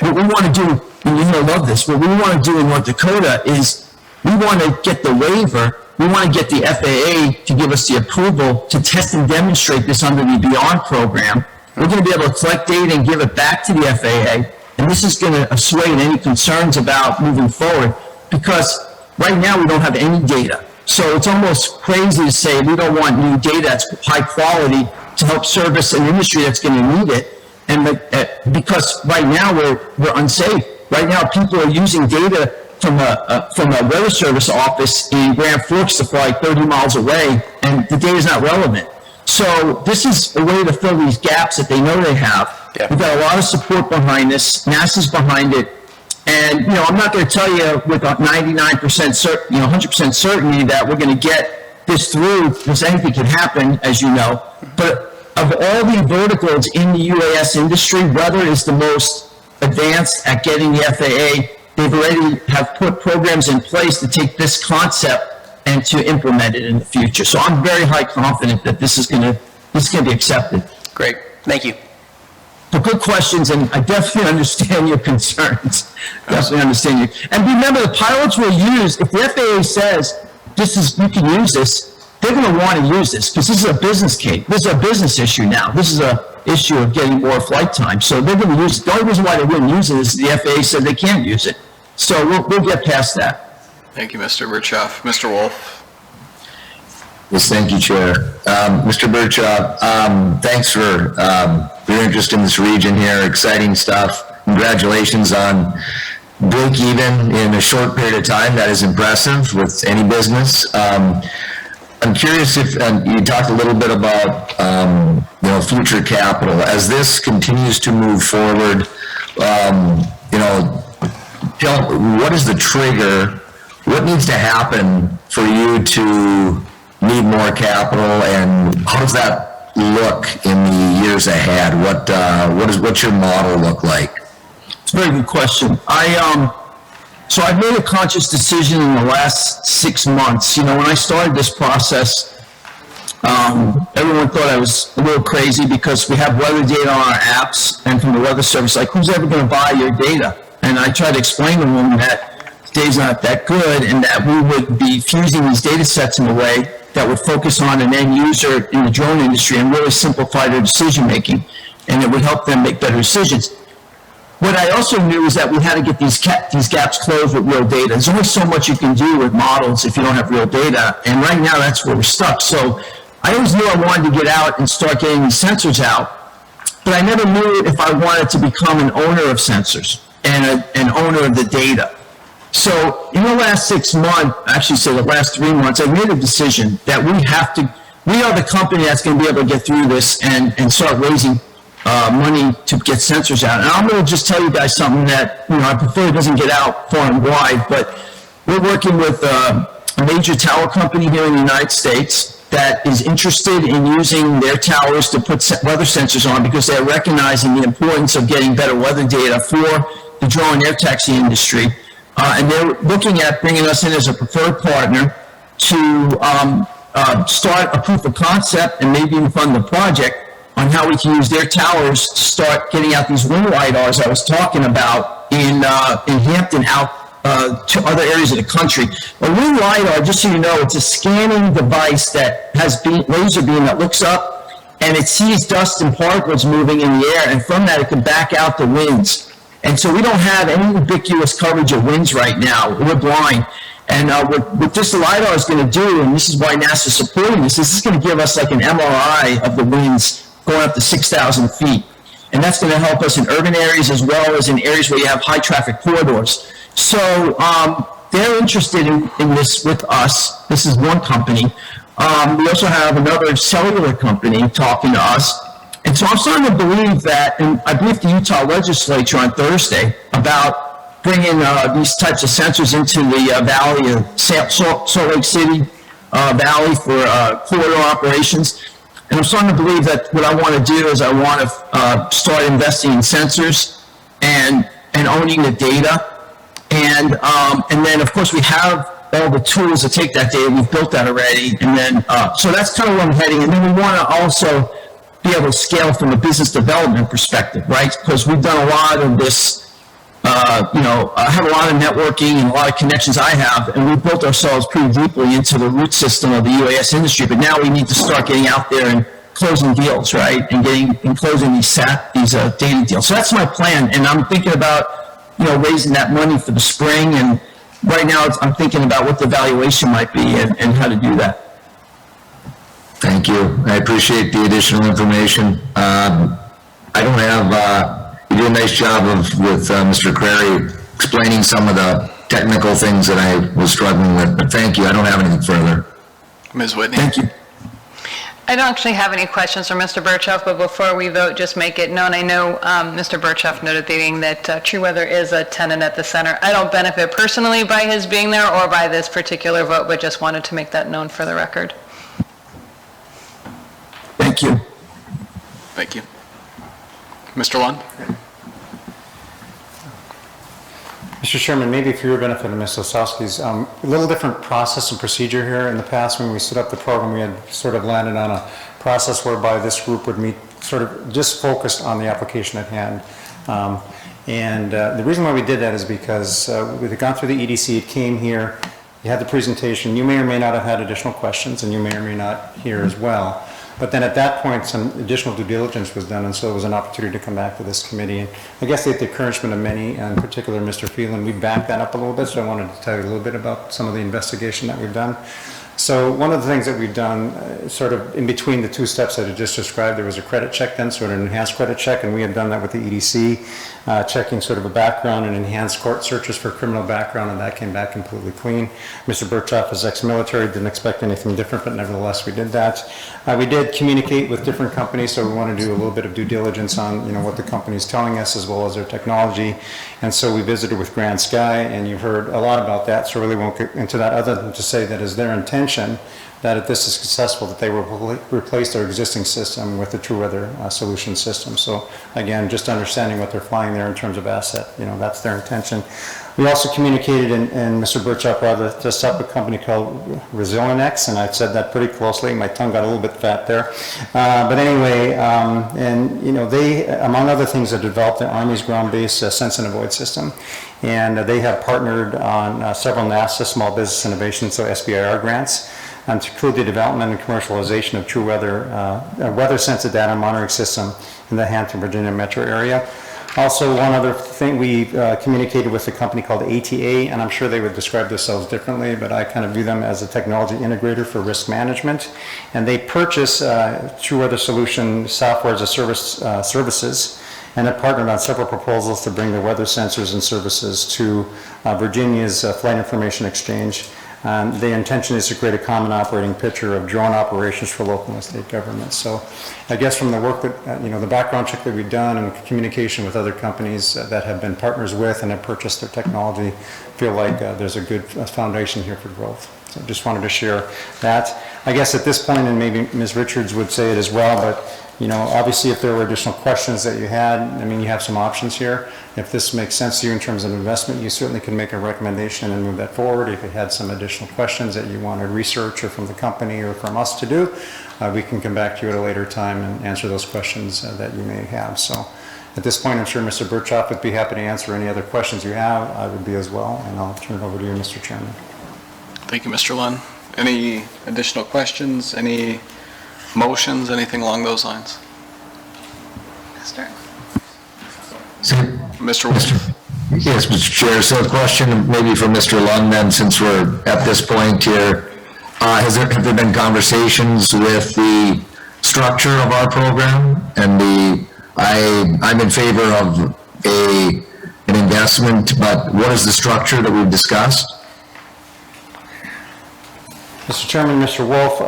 J: What we want to do, and you're going to love this, what we want to do in North Dakota is we want to get the waiver, we want to get the FAA to give us the approval to test and demonstrate this under the Beyond program. We're going to be able to collect data and give it back to the FAA. And this is going to assuage any concerns about moving forward, because right now we don't have any data. So it's almost crazy to say we don't want new data that's high quality to help service an industry that's going to need it. And because right now we're unsafe. Right now people are using data from a weather service office in Grand Forks to fly 30 miles away, and the data is not relevant. So this is a way to fill these gaps that they know they have. Yeah. We've got a lot of support behind this. NASA's behind it. And, I'm not going to tell you with 99% certainty, 100% certainty that we're going to get this through, because anything can happen, as you know. But of all the verticals in the UAS industry, weather is the most advanced at getting the FAA. They've already have put programs in place to take this concept and to implement it in the future. So I'm very high confident that this is going to be accepted.
I: Great. Thank you.
J: But good questions, and I definitely understand your concerns. Definitely understand you. And remember, the pilots will use, if the FAA says you can use this, they're going to want to use this, because this is a business case. This is a business issue now. This is an issue of getting more flight time. So they're going to use it. The only reason why they wouldn't use it is the FAA said they can't use it. So we'll get past that.
B: Thank you, Mr. Birchoff. Mr. Wolf?
H: Yes, thank you, Chair. Mr. Birchoff, thanks for your interest in this region here. Exciting stuff. Congratulations on break even in a short period of time. That is impressive with any business. I'm curious if you talked a little bit about future capital as this continues to move forward. What is the trigger? What needs to happen for you to need more capital, and how does that look in the years ahead? What's your model look like?
J: It's a very good question. So I've made a conscious decision in the last 6 months. When I started this process, everyone thought I was a little crazy because we have weather data on our apps, and from the weather service, like, who's ever going to buy your data? And I tried to explain to them that data's not that good, and that we would be fusing these data sets in a way that would focus on an end user in the drone industry and really simplify their decision making, and it would help them make better decisions. What I also knew is that we had to get these gaps closed with real data. There's only so much you can do with models if you don't have real data, and right now that's where we're stuck. So I always knew I wanted to get out and start getting these sensors out, but I never knew if I wanted to become an owner of sensors and an owner of the data. So in the last 6 months, actually say the last 3 months, I made a decision that we are the company that's going to be able to get through this and start raising money to get sensors out. And I'm going to just tell you guys something that, I prefer it doesn't get out far and wide, but we're working with a major tower company here in the United States that is interested in using their towers to put weather sensors on, because they're recognizing the importance of getting better weather data for the drone air taxi industry. And they're looking at bringing us in as a preferred partner to start a proof of concept and maybe even fund the project on how we can use their towers to start getting out these wind lidars I was talking about in Hampton out to other areas of the country. A wind lidar, just so you know, it's a scanning device that has laser beam that looks up and it sees dust and particles moving in the air, and from that it can back out the winds. And so we don't have any ubiquitous coverage of winds right now. We're blind. And what this LiDAR is going to do, and this is why NASA is supporting this is going to give us like an MRI of the winds going up to 6,000 feet. And that's going to help us in urban areas as well as in areas where you have high traffic corridors. So they're interested in this with us. This is one company. We also have another cellular company talking to us. And so I'm starting to believe that, and I briefed the Utah legislature on Thursday about bringing these types of sensors into the valley of Salt Lake City, Valley for corridor operations. And I'm starting to believe that what I want to do is I want to start investing in sensors and owning the data. And then, of course, we have all the tools to take that data. We've built that already. And then, so that's kind of where I'm heading. And then we want to also be able to scale from a business development perspective, right? Because we've done a lot of this, I have a lot of networking and a lot of connections I have, and we've built ourselves pretty deeply into the root system of the UAS industry. But now we need to start getting out there and closing deals, right? And closing these data deals. So that's my plan. And I'm thinking about, raising that money for the spring. And right now I'm thinking about what the valuation might be and how to do that.
H: Thank you. I appreciate the additional information. I don't have, you do a nice job with Mr. Crary explaining some of the technical things that I was struggling with, but thank you. I don't have anything further.
B: Ms. Whitney?
J: Thank you.
E: I don't actually have any questions for Mr. Birchoff, but before we vote, just make it known, I know Mr. Birchoff noted that True Weather is a tenant at the center. I don't benefit personally by his being there or by this particular vote, but just wanted to make that known for the record.
J: Thank you.
B: Thank you. Mr. Lund?
K: Mr. Chairman, maybe for your benefit and Ms. Osowski's, a little different process and procedure here. In the past, when we set up the program, we had sort of landed on a process whereby this group would meet sort of just focused on the application at hand. The reason why we did that is because we had gone through the EDC, it came here, you had the presentation, you may or may not have had additional questions, and you may or may not hear as well. But then at that point, some additional due diligence was done, and so it was an opportunity to come back to this committee. And I guess at the encouragement of many, and in particular Mr. Phelan, we backed that up a little bit, so I wanted to tell you a little bit about some of the investigation that we've done. So one of the things that we've done, sort of in between the two steps that I just described, there was a credit check then, sort of an enhanced credit check, and we had done that with the EDC, checking sort of a background and enhanced court searches for criminal background, and that came back completely clean. Mr. Birchoff is ex-military, didn't expect anything different, but nevertheless we did that. We did communicate with different companies, so we want to do a little bit of due diligence on what the company is telling us as well as their technology. And so we visited with Grand Sky, and you've heard a lot about that, so I really won't get into that other than to say that is their intention that if this is successful, that they will replace their existing system with the True Weather solution system. So again, just understanding what they're flying there in terms of asset, that's their intention. We also communicated, and Mr. Birchoff brought this up, a company called Resilienx, and I've said that pretty closely. My tongue got a little bit fat there. But anyway, they, among other things, have developed the Army's ground-based sense and avoid system. And they have partnered on several NASA Small Business Innovation, so SBIR grants, to include the development and commercialization of True Weather, weather-sensitive data monitoring system in the Hampton, Virginia metro area. Also, one other thing, we communicated with a company called ATA, and I'm sure they would describe themselves differently, but I kind of view them as a technology integrator for risk management. And they purchase True Weather Solution software as a services, and have partnered on several proposals to bring the weather sensors and services to Virginia's Flight Information Exchange. The intention is to create a common operating picture of drone operations for local and state governments. So I guess from the work that, the background check that we've done and communication with other companies that have been partners with and have purchased their technology, feel like there's a good foundation here for growth. So just wanted to share that. I guess at this point, and maybe Ms. Richards would say it as well, but obviously if there were additional questions that you had, you have some options here. If this makes sense to you in terms of investment, you certainly can make a recommendation and move that forward. If you had some additional questions that you wanted research or from the company or from us to do, we can come back to you at a later time and answer those questions that you may have. So at this point, I'm sure Mr. Birchoff would be happy to answer any other questions you have. I would be as well, and I'll turn it over to you, Mr. Chairman.
B: Thank you, Mr. Lund. Any additional questions? Any motions? Anything along those lines? Mr. Wilson.
H: Yes, Mr. Chair. So a question maybe for Mr. Lund then, since we're at this point here. Have there been conversations with the structure of our program? And I'm in favor of an investment, but what is the structure that we've discussed?
K: Mr. Chairman, Mr. Wolf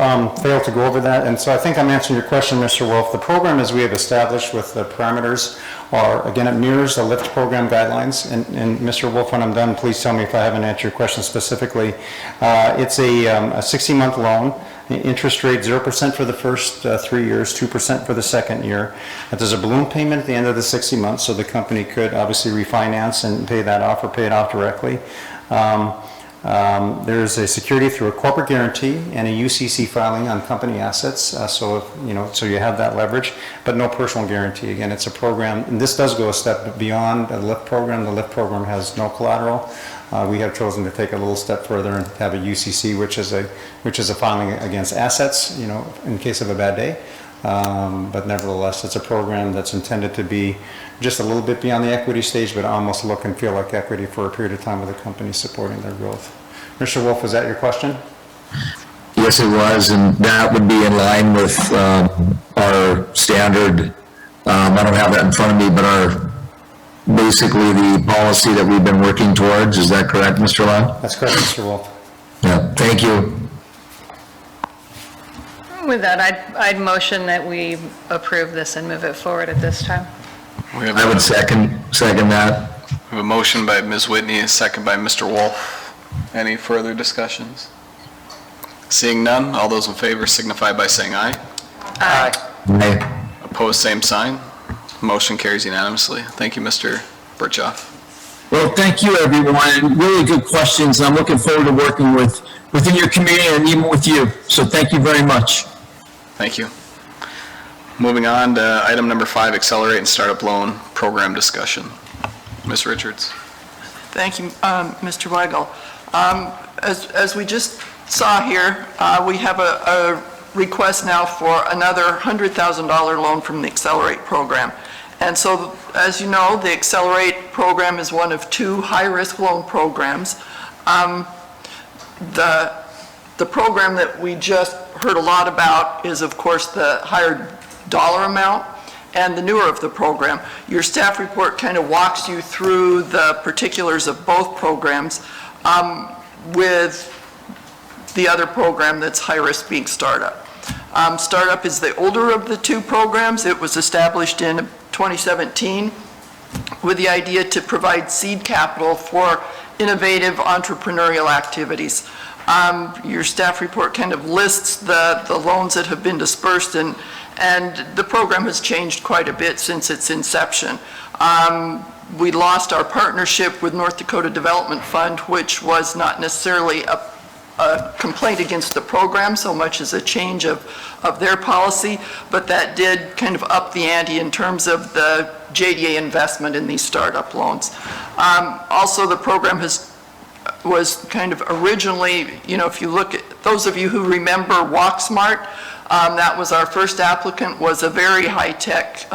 K: failed to go over that, and so I think I'm answering your question, Mr. Wolf. The program as we have established with the parameters are, again, it mirrors the LIFT program guidelines, and Mr. Wolf, when I'm done, please tell me if I haven't answered your question specifically. It's a 60-month loan, interest rate 0% for the first 3 years, 2% for the second year. There's a balloon payment at the end of the 60 months, so the company could obviously refinance and pay that off or pay it off directly. There's a security through a corporate guarantee and a UCC filing on company assets, so you have that leverage, but no personal guarantee. Again, it's a program, and this does go a step beyond the LIFT program. The LIFT program has no collateral. We have chosen to take a little step further and have a UCC, which is a filing against assets, in case of a bad day. But nevertheless, it's a program that's intended to be just a little bit beyond the equity stage, but almost look and feel like equity for a period of time with the company supporting their growth. Mr. Wolf, was that your question?
H: Yes, it was, and that would be in line with our standard, I don't have that in front of me, but basically the policy that we've been working towards. Is that correct, Mr. Long?
K: That's correct, Mr. Wolf.
H: Yeah, thank you.
E: With that, I'd motion that we approve this and move it forward at this time.
H: I would second that.
B: We have a motion by Ms. Whitney, a second by Mr. Wolf. Any further discussions? Seeing none, all those in favor signify by saying aye.
E: Aye.
H: Aye.
B: Opposed, same sign. Motion carries unanimously. Thank you, Mr. Birchoff.
J: Well, thank you, everyone. Really good questions. I'm looking forward to working within your community and even with you. So thank you very much.
B: Thank you. Moving on to item number 5, Accelerate and Startup Loan Program Discussion. Ms. Richards.
L: Thank you, Mr. Weigel. As we just saw here, we have a request now for another $100,000 loan from the Accelerate program. And so, as you know, the Accelerate program is one of 2 high-risk loan programs. The program that we just heard a lot about is, of course, the higher dollar amount and the newer of the program. Your staff report kind of walks you through the particulars of both programs, with the other program that's high risk being Startup. Startup is the older of the 2 programs. It was established in 2017 with the idea to provide seed capital for innovative entrepreneurial activities. Your staff report kind of lists the loans that have been dispersed, and the program has changed quite a bit since its inception. We lost our partnership with North Dakota Development Fund, which was not necessarily a complaint against the program so much as a change of their policy, but that did kind of up the ante in terms of the JDA investment in these startup loans. Also, the program was kind of originally, if you look at those of you who remember WalkSmart, that was our first applicant, was a very high-tech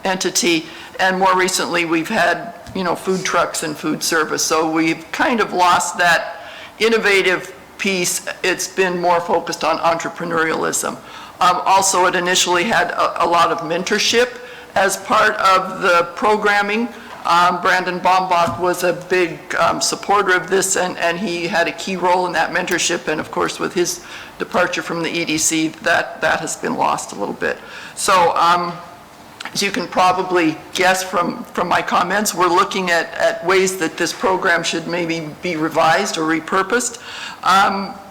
L: entity, and more recently we've had, food trucks and food service. So we've kind of lost that innovative piece. It's been more focused on entrepreneurialism. Also, it initially had a lot of mentorship as part of the programming. Brandon Baumbach was a big supporter of this, and he had a key role in that mentorship, and of course with his departure from the EDC, that has been lost a little bit. So as you can probably guess from my comments, we're looking at ways that this program should maybe be revised or repurposed.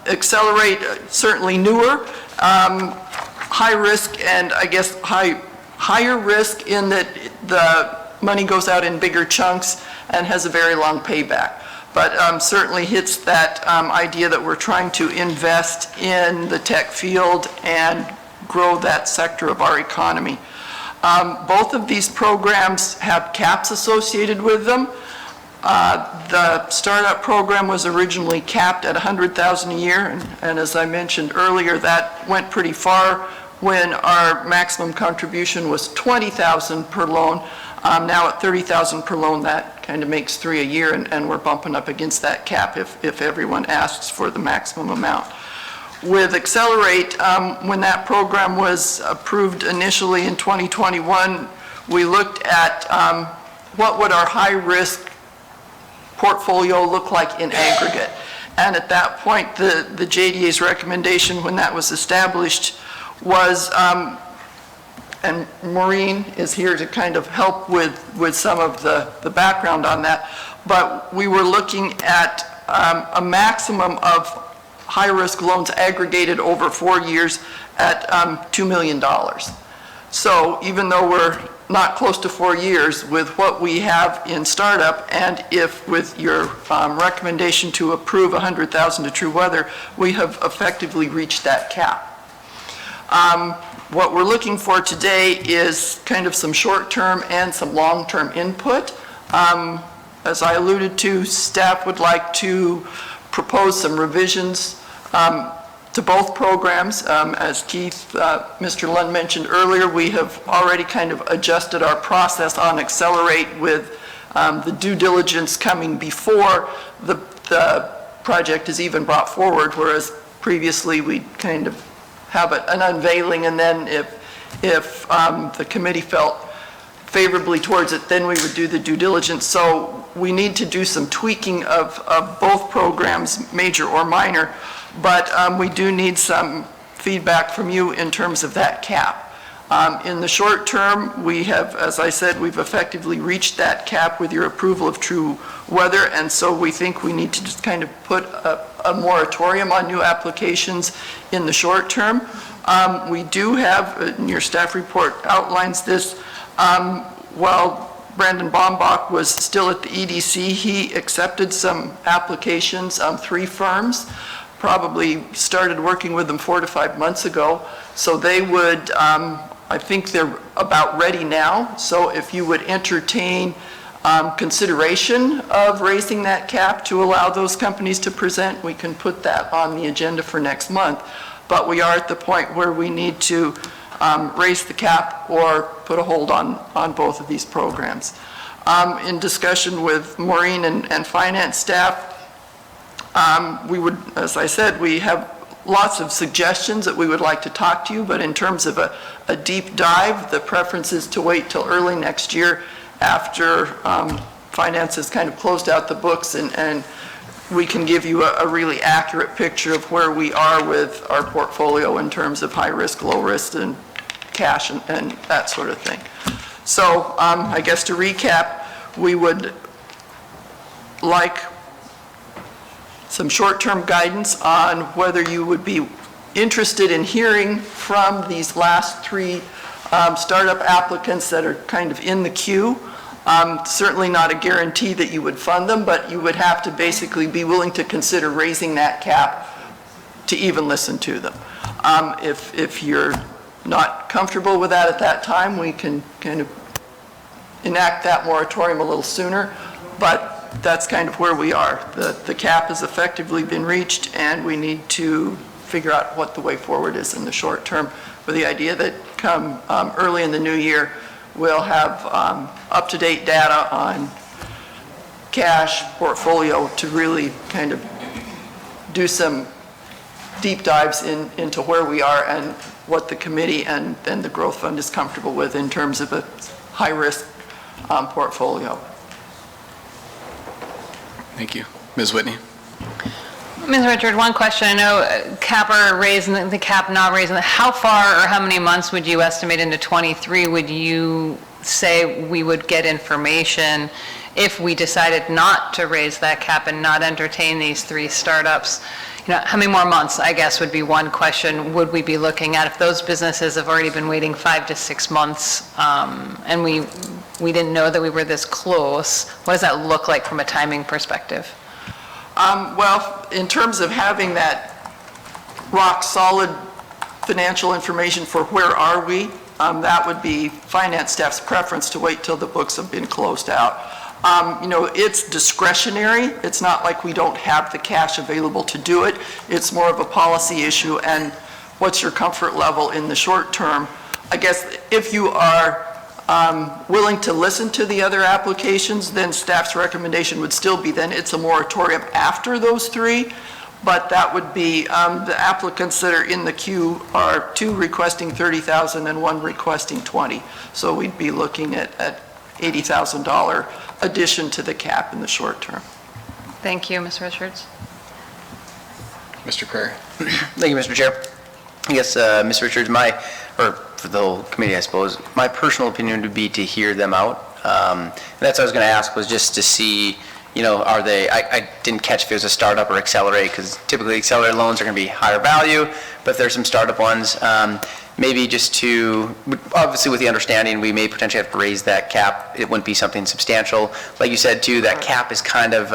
L: Accelerate, certainly newer, high risk, and I guess higher risk in that the money goes out in bigger chunks and has a very long payback, but certainly hits that idea that we're trying to invest in the tech field and grow that sector of our economy. Both of these programs have caps associated with them. The startup program was originally capped at $100,000 a year, and as I mentioned earlier, that went pretty far when our maximum contribution was $20,000 per loan. Now at $30,000 per loan, that kind of makes 3 a year, and we're bumping up against that cap if everyone asks for the maximum amount. With Accelerate, when that program was approved initially in 2021, we looked at what would our high-risk portfolio look like in aggregate. And at that point, the JDA's recommendation, when that was established, was, and Maureen is here to kind of help with some of the background on that, but we were looking at a maximum of high-risk loans aggregated over 4 years at $2 million. So even though we're not close to 4 years with what we have in startup, and if with your recommendation to approve 100,000 to True Weather, we have effectively reached that cap. What we're looking for today is kind of some short-term and some long-term input. As I alluded to, staff would like to propose some revisions to both programs. As Keith, Mr. Lund mentioned earlier, we have already kind of adjusted our process on Accelerate with the due diligence coming before the project is even brought forward, whereas previously we kind of have an unveiling, and then if the committee felt favorably towards it, then we would do the due diligence. So we need to do some tweaking of both programs, major or minor, but we do need some feedback from you in terms of that cap. In the short term, we have, as I said, we've effectively reached that cap with your approval of True Weather, and so we think we need to just kind of put a moratorium on new applications in the short term. We do have, and your staff report outlines this, while Brandon Baumbach was still at the EDC, he accepted some applications, 3 firms, probably started working with them 4 to 5 months ago. So they would, I think they're about ready now. So if you would entertain consideration of raising that cap to allow those companies to present, we can put that on the agenda for next month. But we are at the point where we need to raise the cap or put a hold on both of these programs. In discussion with Maureen and finance staff, we would, as I said, we have lots of suggestions that we would like to talk to you, but in terms of a deep dive, the preference is to wait till early next year after finance has kind of closed out the books, and we can give you a really accurate picture of where we are with our portfolio in terms of high risk, low risk, and cash and that sort of thing. So I guess to recap, we would like some short-term guidance on whether you would be interested in hearing from these last 3 startup applicants that are kind of in the queue. Certainly not a guarantee that you would fund them, but you would have to basically be willing to consider raising that cap to even listen to them. If you're not comfortable with that at that time, we can kind of enact that moratorium a little sooner, but that's kind of where we are. The cap has effectively been reached, and we need to figure out what the way forward is in the short term, with the idea that come early in the new year, we'll have up-to-date data on cash portfolio to really kind of do some deep dives into where we are and what the committee and then the growth fund is comfortable with in terms of a high-risk portfolio.
B: Thank you. Ms. Whitney?
E: Ms. Richard, one question. I know capper raising the cap, not raising how far or how many months would you estimate into 23 would you say we would get information if we decided not to raise that cap and not entertain these 3 startups? You know, how many more months, I guess, would be one question, would we be looking at if those businesses have already been waiting 5 to 6 months and we didn't know that we were this close? What does that look like from a timing perspective?
L: Well, in terms of having that rock-solid financial information for where are we, that would be finance staff's preference to wait till the books have been closed out. You know, it's discretionary. It's not like we don't have the cash available to do it. It's more of a policy issue, and what's your comfort level in the short term? I guess if you are willing to listen to the other applications, then staff's recommendation would still be then it's a moratorium after those 3, but that would be the applicants that are in the queue are 2 requesting $30,000 and 1 requesting $20,000. So we'd be looking at $80,000 addition to the cap in the short term.
E: Thank you, Ms. Richards.
B: Mr. Crary.
I: Thank you, Mr. Chair. I guess, Ms. Richards, or for the whole committee, I suppose, my personal opinion would be to hear them out. And that's what I was going to ask, was just to see, are they, I didn't catch if it was a startup or accelerate, because typically accelerated loans are going to be higher value, but if there's some startup ones, maybe just to, obviously with the understanding we may potentially have to raise that cap, it wouldn't be something substantial. Like you said too, that cap is kind of,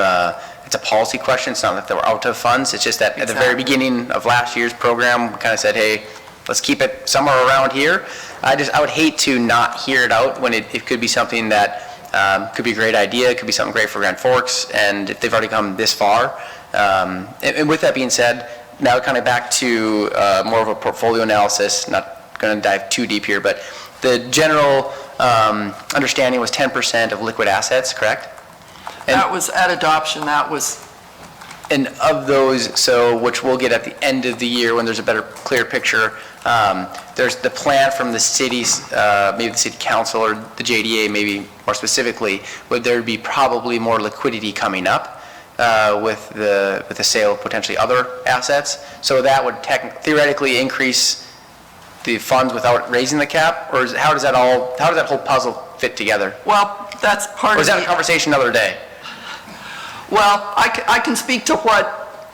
I: it's a policy question. It's not that they were out of funds. It's just that at the very beginning of last year's program, we kind of said, hey, let's keep it somewhere around here. I would hate to not hear it out when it could be something that could be a great idea, it could be something great for Grand Forks, and if they've already come this far. And with that being said, now kind of back to more of a portfolio analysis, not going to dive too deep here, but the general understanding was 10% of liquid assets, correct?
L: That was at adoption, that was.
I: And of those, so which we'll get at the end of the year when there's a better, clear picture, there's the plan from the cities, maybe the city council or the JDA, maybe more specifically, would there be probably more liquidity coming up with the sale of potentially other assets? So that would theoretically increase the funds without raising the cap, or how does that whole puzzle fit together?
L: Well, that's part of
I: Or is that a conversation another day?
L: Well, I can speak to what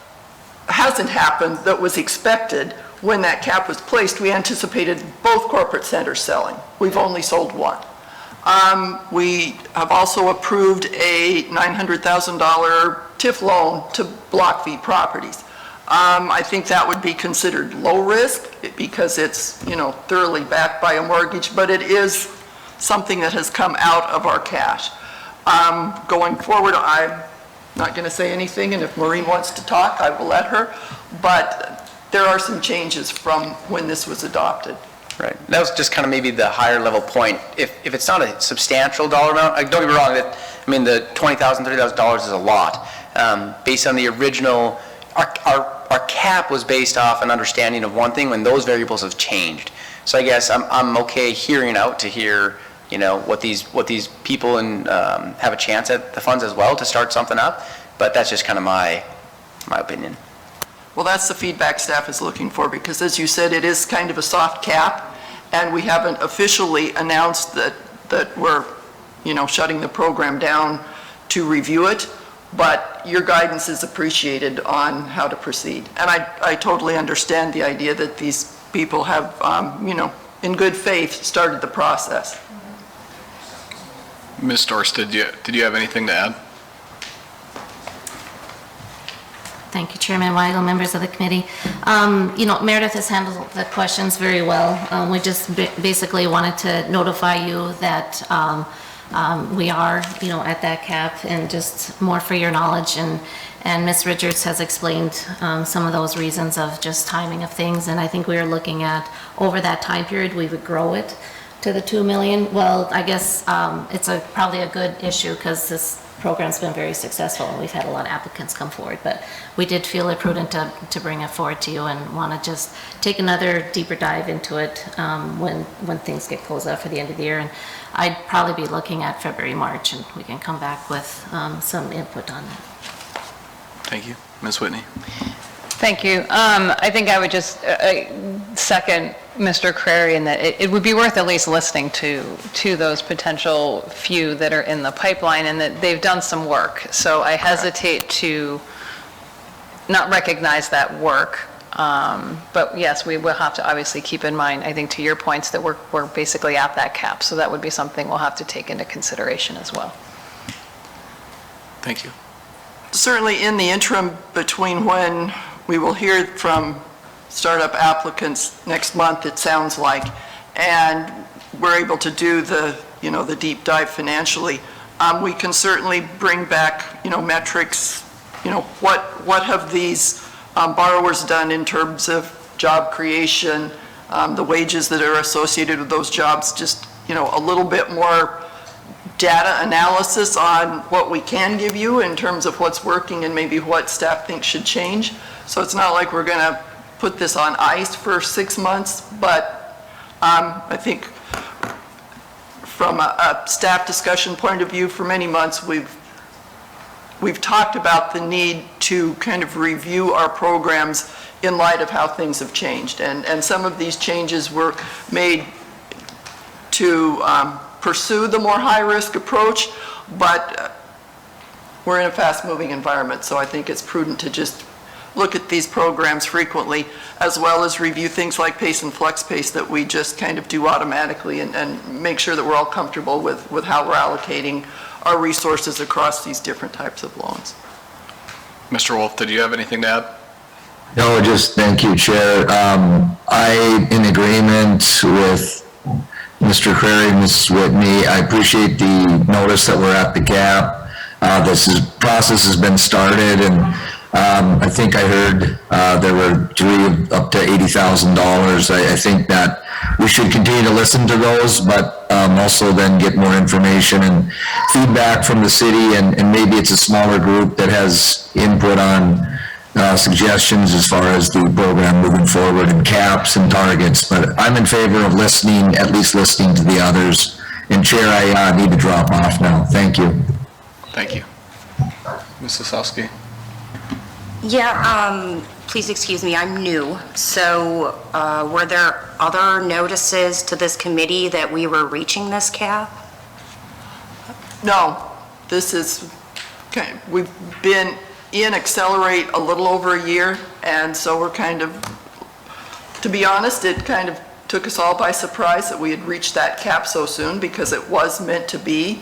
L: hasn't happened that was expected when that cap was placed. We anticipated both corporate centers selling. We've only sold one. We have also approved a $900,000 TIF loan to block V properties. I think that would be considered low risk because it's, thoroughly backed by a mortgage, but it is something that has come out of our cash. Going forward, I'm not going to say anything, and if Maureen wants to talk, I will let her, but there are some changes from when this was adopted.
I: Right. That was just kind of maybe the higher level point. If it's not a substantial dollar amount, don't get me wrong, the $20,000, $30,000 is a lot. Based on the original, our cap was based off an understanding of one thing when those variables have changed. So I guess I'm okay hearing out to hear what these people have a chance at the funds as well to start something up, but that's just kind of my opinion.
L: Well, that's the feedback staff is looking for, because as you said, it is kind of a soft cap, and we haven't officially announced that we're, shutting the program down to review it, but your guidance is appreciated on how to proceed. And I totally understand the idea that these people have, in good faith, started the process.
B: Ms. Dorst, did you have anything to add?
M: Thank you, Chairman Weigel, members of the committee. Meredith has handled the questions very well. We just basically wanted to notify you that we are, at that cap, and just more for your knowledge. And Ms. Richards has explained some of those reasons of just timing of things. And I think we are looking at, over that time period, we would grow it to the 2 million. Well, I guess it's probably a good issue because this program's been very successful and we've had a lot of applicants come forward, but we did feel it prudent to bring it forward to you and want to just take another deeper dive into it when things get closed out for the end of the year. And I'd probably be looking at February, March, and we can come back with some input on that.
B: Thank you. Ms. Whitney.
E: Thank you. I think I would just second Mr. Crary in that it would be worth at least listening to those potential few that are in the pipeline, and that they've done some work. So I hesitate to not recognize that work. But yes, we will have to obviously keep in mind, I think to your points, that we're basically at that cap. So that would be something we'll have to take into consideration as well.
B: Thank you.
L: Certainly in the interim between when we will hear from startup applicants next month, it sounds like, and we're able to do the deep dive financially, we can certainly bring back, metrics, what have these borrowers done in terms of job creation, the wages that are associated with those jobs, just, a little bit more data analysis on what we can give you in terms of what's working and maybe what staff thinks should change. So it's not like we're going to put this on ice for 6 months, but I think from a staff discussion point of view, for many months we've we've talked about the need to kind of review our programs in light of how things have changed. And some of these changes were made to pursue the more high-risk approach, but we're in a fast-moving environment, so I think it's prudent to just look at these programs frequently, as well as review things like pace and flex pace that we just kind of do automatically, and make sure that we're all comfortable with how we're allocating our resources across these different types of loans.
B: Mr. Wolf, did you have anything to add?
H: No, just thank you, Chair. I, in agreement with Mr. Crary and Mrs. Whitney, I appreciate the notice that we're at the cap. Process has been started, and I think I heard there were 3 up to $80,000. I think that we should continue to listen to those, but also then get more information and feedback from the city, and maybe it's a smaller group that has input on suggestions as far as the program moving forward and caps and targets. But I'm in favor of listening, at least listening to the others. And Chair, I need to drop off now. Thank you.
B: Thank you. Ms. Osowski?
A: Yeah, please excuse me, I'm new. So were there other notices to this committee that we were reaching this cap?
L: No, this is, okay, we've been in Accelerate a little over a year, and so we're kind of, to be honest, it kind of took us all by surprise that we had reached that cap so soon, because it was meant to be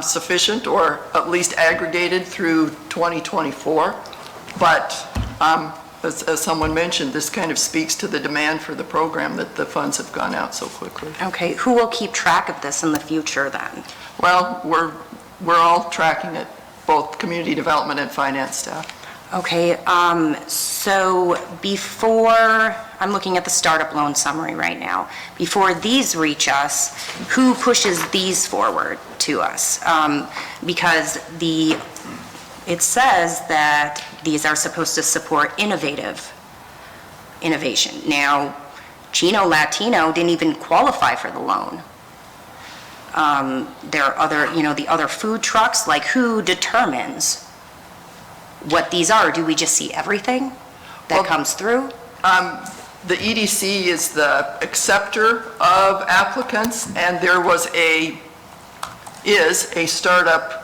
L: sufficient, or at least aggregated through 2024. But as someone mentioned, this kind of speaks to the demand for the program, that the funds have gone out so quickly.
A: Okay, who will keep track of this in the future then?
L: Well, we're all tracking it, both community development and finance staff.
A: Okay, so before, I'm looking at the startup loan summary right now. Before these reach us, who pushes these forward to us? Because it says that these are supposed to support innovation. Now, Chino Latino didn't even qualify for the loan. There are other, the other food trucks, like who determines what these are? Do we just see everything that comes through?
L: The EDC is the acceptor of applicants, and there is a startup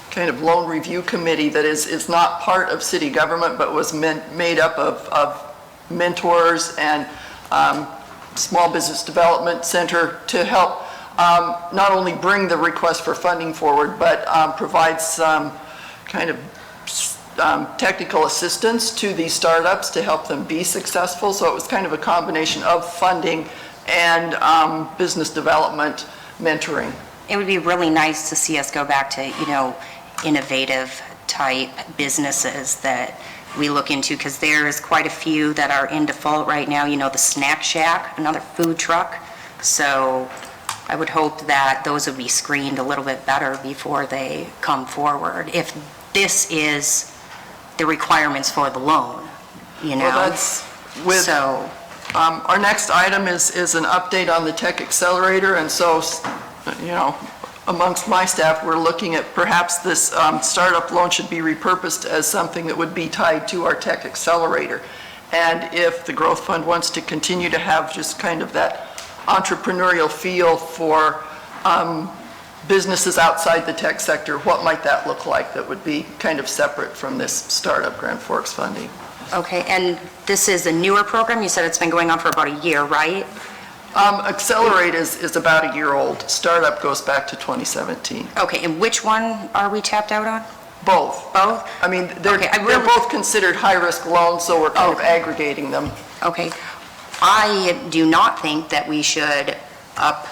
L: kind of loan review committee that is not part of city government, but was made up of mentors and Small Business Development Center to help not only bring the request for funding forward, but provide some kind of technical assistance to these startups to help them be successful. So it was kind of a combination of funding and business development mentoring.
A: It would be really nice to see us go back to, innovative type businesses that we look into, because there's quite a few that are in default right now. The Snack Shack, another food truck. So I would hope that those would be screened a little bit better before they come forward, if this is the requirements for the loan,
L: Well, that's with,
A: So,
L: our next item is an update on the Tech Accelerator, and so, amongst my staff, we're looking at perhaps this startup loan should be repurposed as something that would be tied to our Tech Accelerator. And if the Growth Fund wants to continue to have just kind of that entrepreneurial feel for businesses outside the tech sector, what might that look like that would be kind of separate from this startup Grand Forks funding?
A: okay, and this is a newer program? You said it's been going on for about a year, right?
L: Accelerate is about a year old. Startup goes back to 2017.
A: Okay, and which one are we tapped out on?
L: Both.
A: Both?
L: I mean, they're
A: Okay,
L: both considered high-risk loans, so we're kind of aggregating them.
A: Okay. I do not think that we should up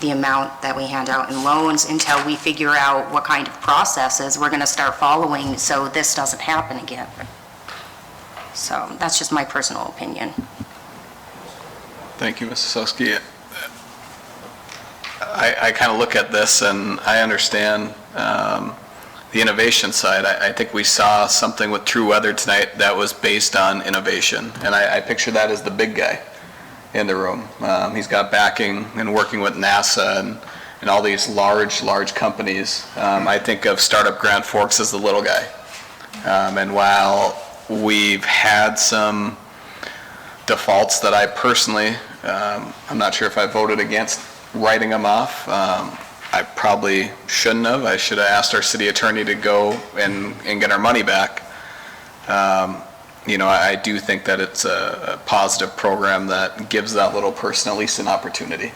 A: the amount that we hand out in loans until we figure out what kind of processes we're going to start following so this doesn't happen again. So that's just my personal opinion.
B: Thank you, Mrs. Osowski. I kind of look at this and I understand the innovation side. I think we saw something with True Weather tonight that was based on innovation, and I picture that as the big guy in the room. He's got backing and working with NASA and all these large companies, I think of Startup Grand Forks as the little guy. And while we've had some defaults that I personally, I'm not sure if I voted against writing them off. I probably shouldn't have. I should have asked our city attorney to go and get our money back. I do think that it's a positive program that gives that little person at least an opportunity.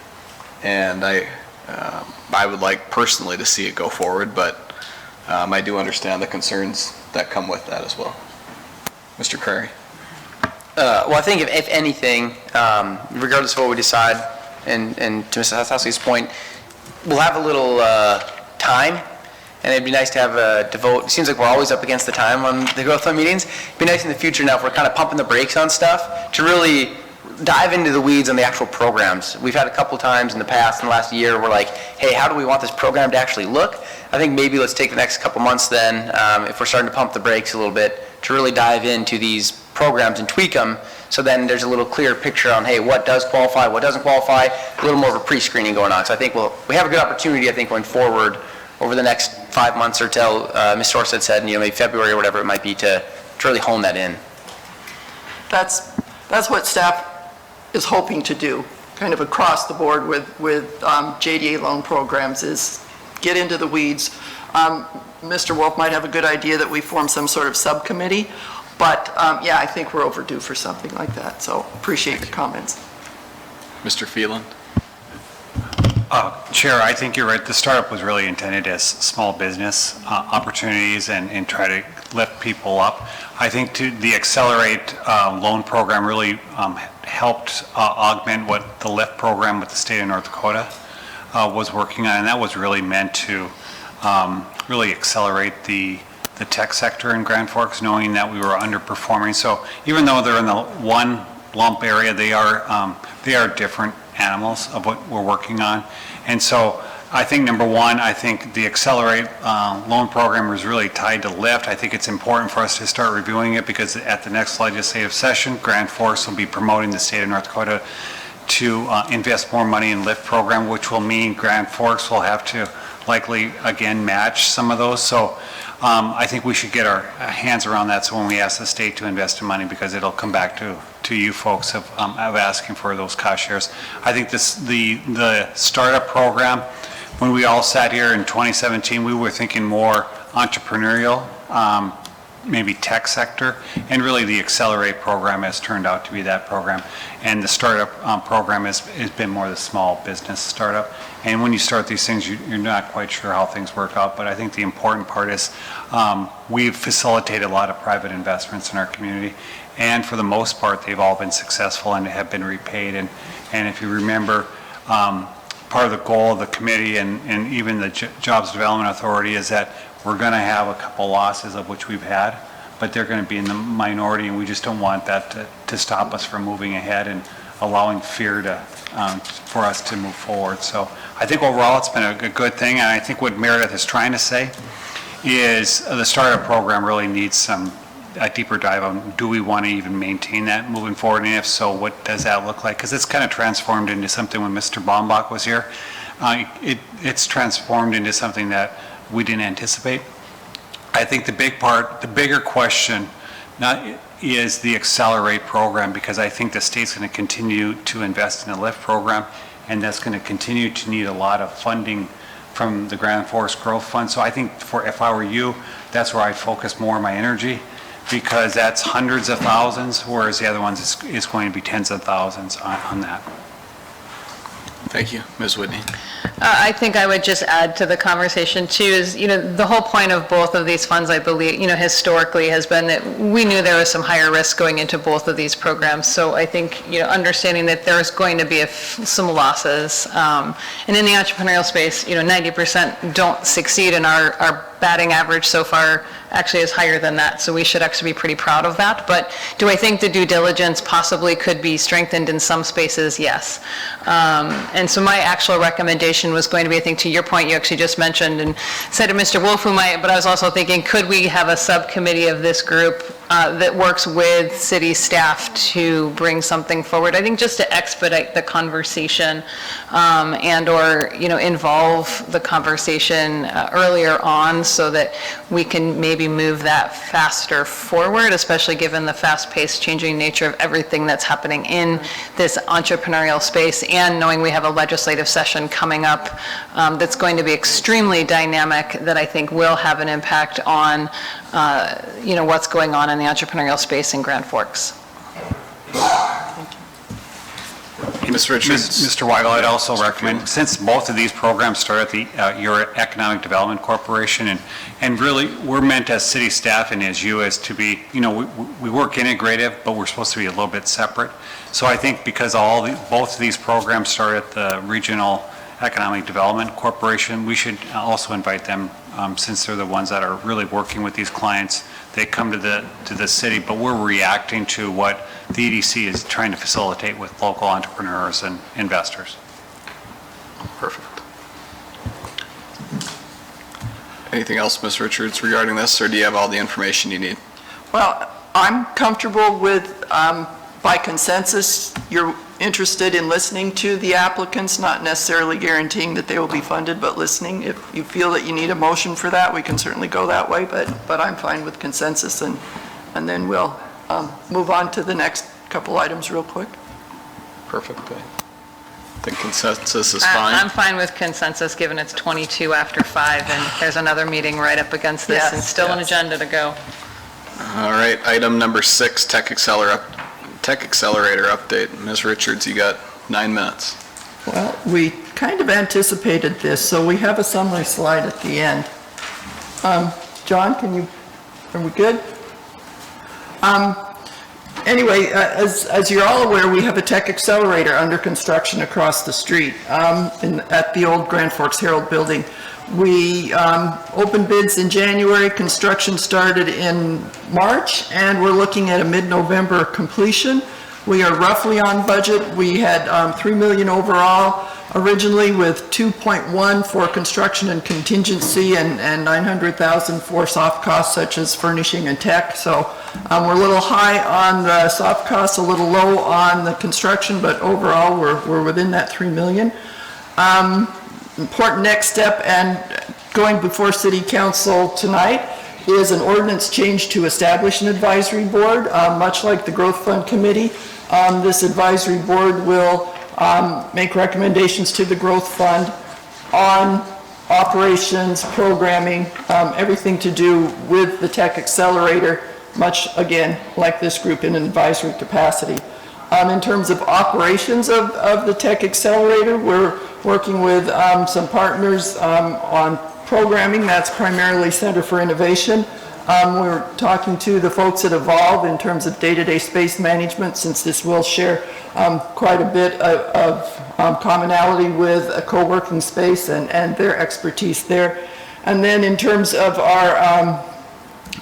B: And I would like personally to see it go forward, but I do understand the concerns that come with that as well. Mr. Crary?
I: Well, I think if anything, regardless of what we decide, and to Mr. Hasowski's point, we'll have a little time, and it'd be nice to have a devote. It seems like we're always up against the time on the growth fund meetings. It'd be nice in the future now if we're kind of pumping the brakes on stuff to really dive into the weeds on the actual programs. We've had a couple times in the past, in the last year, we're like, hey, how do we want this program to actually look? I think maybe let's take the next couple months then, if we're starting to pump the brakes a little bit, to really dive into these programs and tweak them, so then there's a little clearer picture on, hey, what does qualify, what doesn't qualify, a little more of a pre-screening going on. So I think we have a good opportunity, I think, going forward over the next 5 months or till Ms. Sorsted said, maybe February or whatever it might be, to really hone that in.
L: That's what staff is hoping to do, kind of across the board with JDA loan programs, is get into the weeds. Mr. Wolf might have a good idea that we form some sort of subcommittee, but yeah, I think we're overdue for something like that, so appreciate your comments.
B: Mr. Phelan?
G: Chair, I think you're right. The startup was really intended as small business opportunities and try to lift people up. I think the Accelerate loan program really helped augment what the LIFT program with the state of North Dakota was working on, and that was really meant to really accelerate the tech sector in Grand Forks, knowing that we were underperforming. So even though they're in the one lump area, they are different animals of what we're working on. And so I think number one, I think the Accelerate loan program is really tied to LIFT. I think it's important for us to start reviewing it, because at the next legislative session, Grand Forks will be promoting the state of North Dakota to invest more money in LIFT program, which will mean Grand Forks will have to likely again match some of those. So I think we should get our hands around that, so when we ask the state to invest in money, because it'll come back to you folks of asking for those cost shares. I think the startup program, when we all sat here in 2017, we were thinking more entrepreneurial, maybe tech sector, and really the Accelerate program has turned out to be that program. And the startup program has been more the small business startup. And when you start these things, you're not quite sure how things work out, but I think the important part is we've facilitated a lot of private investments in our community, and for the most part, they've all been successful and have been repaid. And if you remember, part of the goal of the committee and even the Jobs Development Authority is that we're going to have a couple losses, of which we've had, but they're going to be in the minority, and we just don't want that to stop us from moving ahead and allowing fear for us to move forward. So I think overall it's been a good thing, and I think what Meredith is trying to say is the startup program really needs a deeper dive on, do we want to even maintain that moving forward, and if so, what does that look like? Because it's kind of transformed into something when Mr. Baumbach was here. It's transformed into something that we didn't anticipate. I think the bigger question is the Accelerate program, because I think the state's going to continue to invest in the LIFT program, and that's going to continue to need a lot of funding from the Grand Forks Growth Fund. So I think if I were you, that's where I'd focus more of my energy, because that's hundreds of thousands, whereas the other ones is going to be tens of thousands on that.
B: Thank you. Ms. Whitney?
E: I think I would just add to the conversation too is, the whole point of both of these funds, I believe, historically has been that we knew there was some higher risk going into both of these programs. So I think, understanding that there's going to be some losses. And in the entrepreneurial space, 90% don't succeed, and our batting average so far actually is higher than that. So we should actually be pretty proud of that. But do I think the due diligence possibly could be strengthened in some spaces? Yes. And so my actual recommendation was going to be, I think to your point, you actually just mentioned and said to Mr. Wolf, but I was also thinking, could we have a subcommittee of this group that works with city staff to bring something forward. I think just to expedite the conversation and/or, involve the conversation earlier on so that we can maybe move that faster forward, especially given the fast-paced changing nature of everything that's happening in this entrepreneurial space, and knowing we have a legislative session coming up that's going to be extremely dynamic, that I think will have an impact on, what's going on in the entrepreneurial space in Grand Forks.
B: Ms. Richards?
G: Mr. Weigel, I'd also recommend, since both of these programs start at the, your Economic Development Corporation, and really, we're meant as city staff and as you as to be, we work integrative, but we're supposed to be a little bit separate. So I think because both of these programs start at the Regional Economic Development Corporation, we should also invite them, since they're the ones that are really working with these clients. They come to the city, but we're reacting to what the EDC is trying to facilitate with local entrepreneurs and investors.
B: Perfect. Anything else, Ms. Richards, regarding this, or do you have all the information you need?
L: Well, I'm comfortable with, by consensus, you're interested in listening to the applicants, not necessarily guaranteeing that they will be funded, but listening. If you feel that you need a motion for that, we can certainly go that way, but I'm fine with consensus, and then we'll move on to the next couple items real quick.
B: Perfect. I think consensus is fine.
E: I'm fine with consensus, given it's 22 after 5, and there's another meeting right up against this,
L: Yes,
E: and still an
L: yes.
E: agenda to go.
B: All right, item number 6, Tech Accelerator update. Ms. Richards, you got 9 minutes.
L: Well, we kind of anticipated this, so we have a summary slide at the end. John, are we good? Anyway, as you're all aware, we have a tech accelerator under construction across the street at the old Grand Forks Herald building. We opened bids in January, construction started in March, and we're looking at a mid-November completion. We are roughly on budget. We had $3 million overall originally, with 2.1 for construction and contingency, and 900,000 for soft costs such as furnishing and tech. So we're a little high on the soft costs, a little low on the construction, but overall we're within that 3 million. Important next step, and going before City Council tonight, is an ordinance change to establish an advisory board, much like the Growth Fund Committee. This advisory board will make recommendations to the Growth Fund on operations, programming, everything to do with the Tech Accelerator, much, again, like this group in an advisory capacity. In terms of operations of the Tech Accelerator, we're working with some partners on programming. That's primarily Center for Innovation. We're talking to the folks at Evolve in terms of day-to-day space management, since this will share quite a bit of commonality with a co-working space and their expertise there. And then in terms of our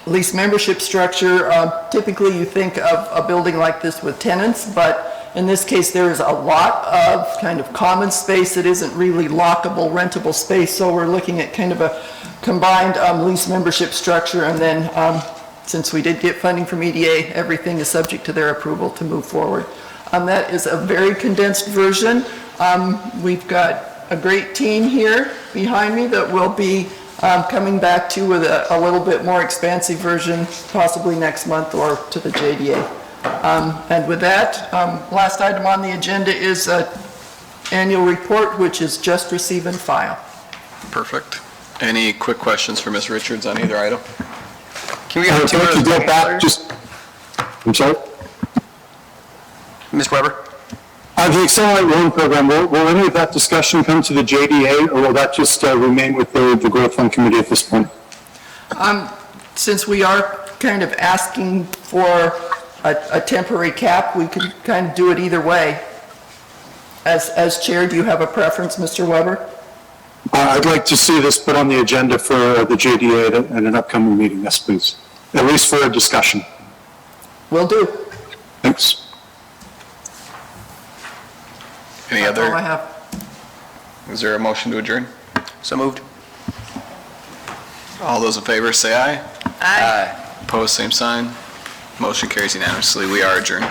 L: lease membership structure, typically you think of a building like this with tenants, but in this case there is a lot of kind of common space that isn't really lockable, rentable space, so we're looking at kind of a combined lease membership structure, and then since we did get funding from EDA, everything is subject to their approval to move forward. That is a very condensed version. We've got a great team here behind me that will be coming back to with a little bit more expansive version, possibly next month or to the JDA. And with that, last item on the agenda is an annual report, which is just receive and file.
B: Perfect. Any quick questions for Ms. Richards on either item?
I: Can we get two of those back?
N: I'm sorry?
I: Ms. Weber?
N: The Accelerate Loan Program, will any of that discussion come to the JDA, or will that just remain with the Growth Fund Committee at this point?
L: Since we are kind of asking for a temporary cap, we could kind of do it either way. As chair, do you have a preference, Mr. Weber?
N: I'd like to see this put on the agenda for the JDA at an upcoming meeting, yes, please. At least for a discussion.
L: Will do.
N: Thanks.
B: Any
L: That's
B: other?
L: all I have.
B: Is there a motion to adjourn?
I: So moved.
B: All those in favor say aye.
E: Aye.
B: Opposed, same sign. Motion carries unanimously. We are adjourned.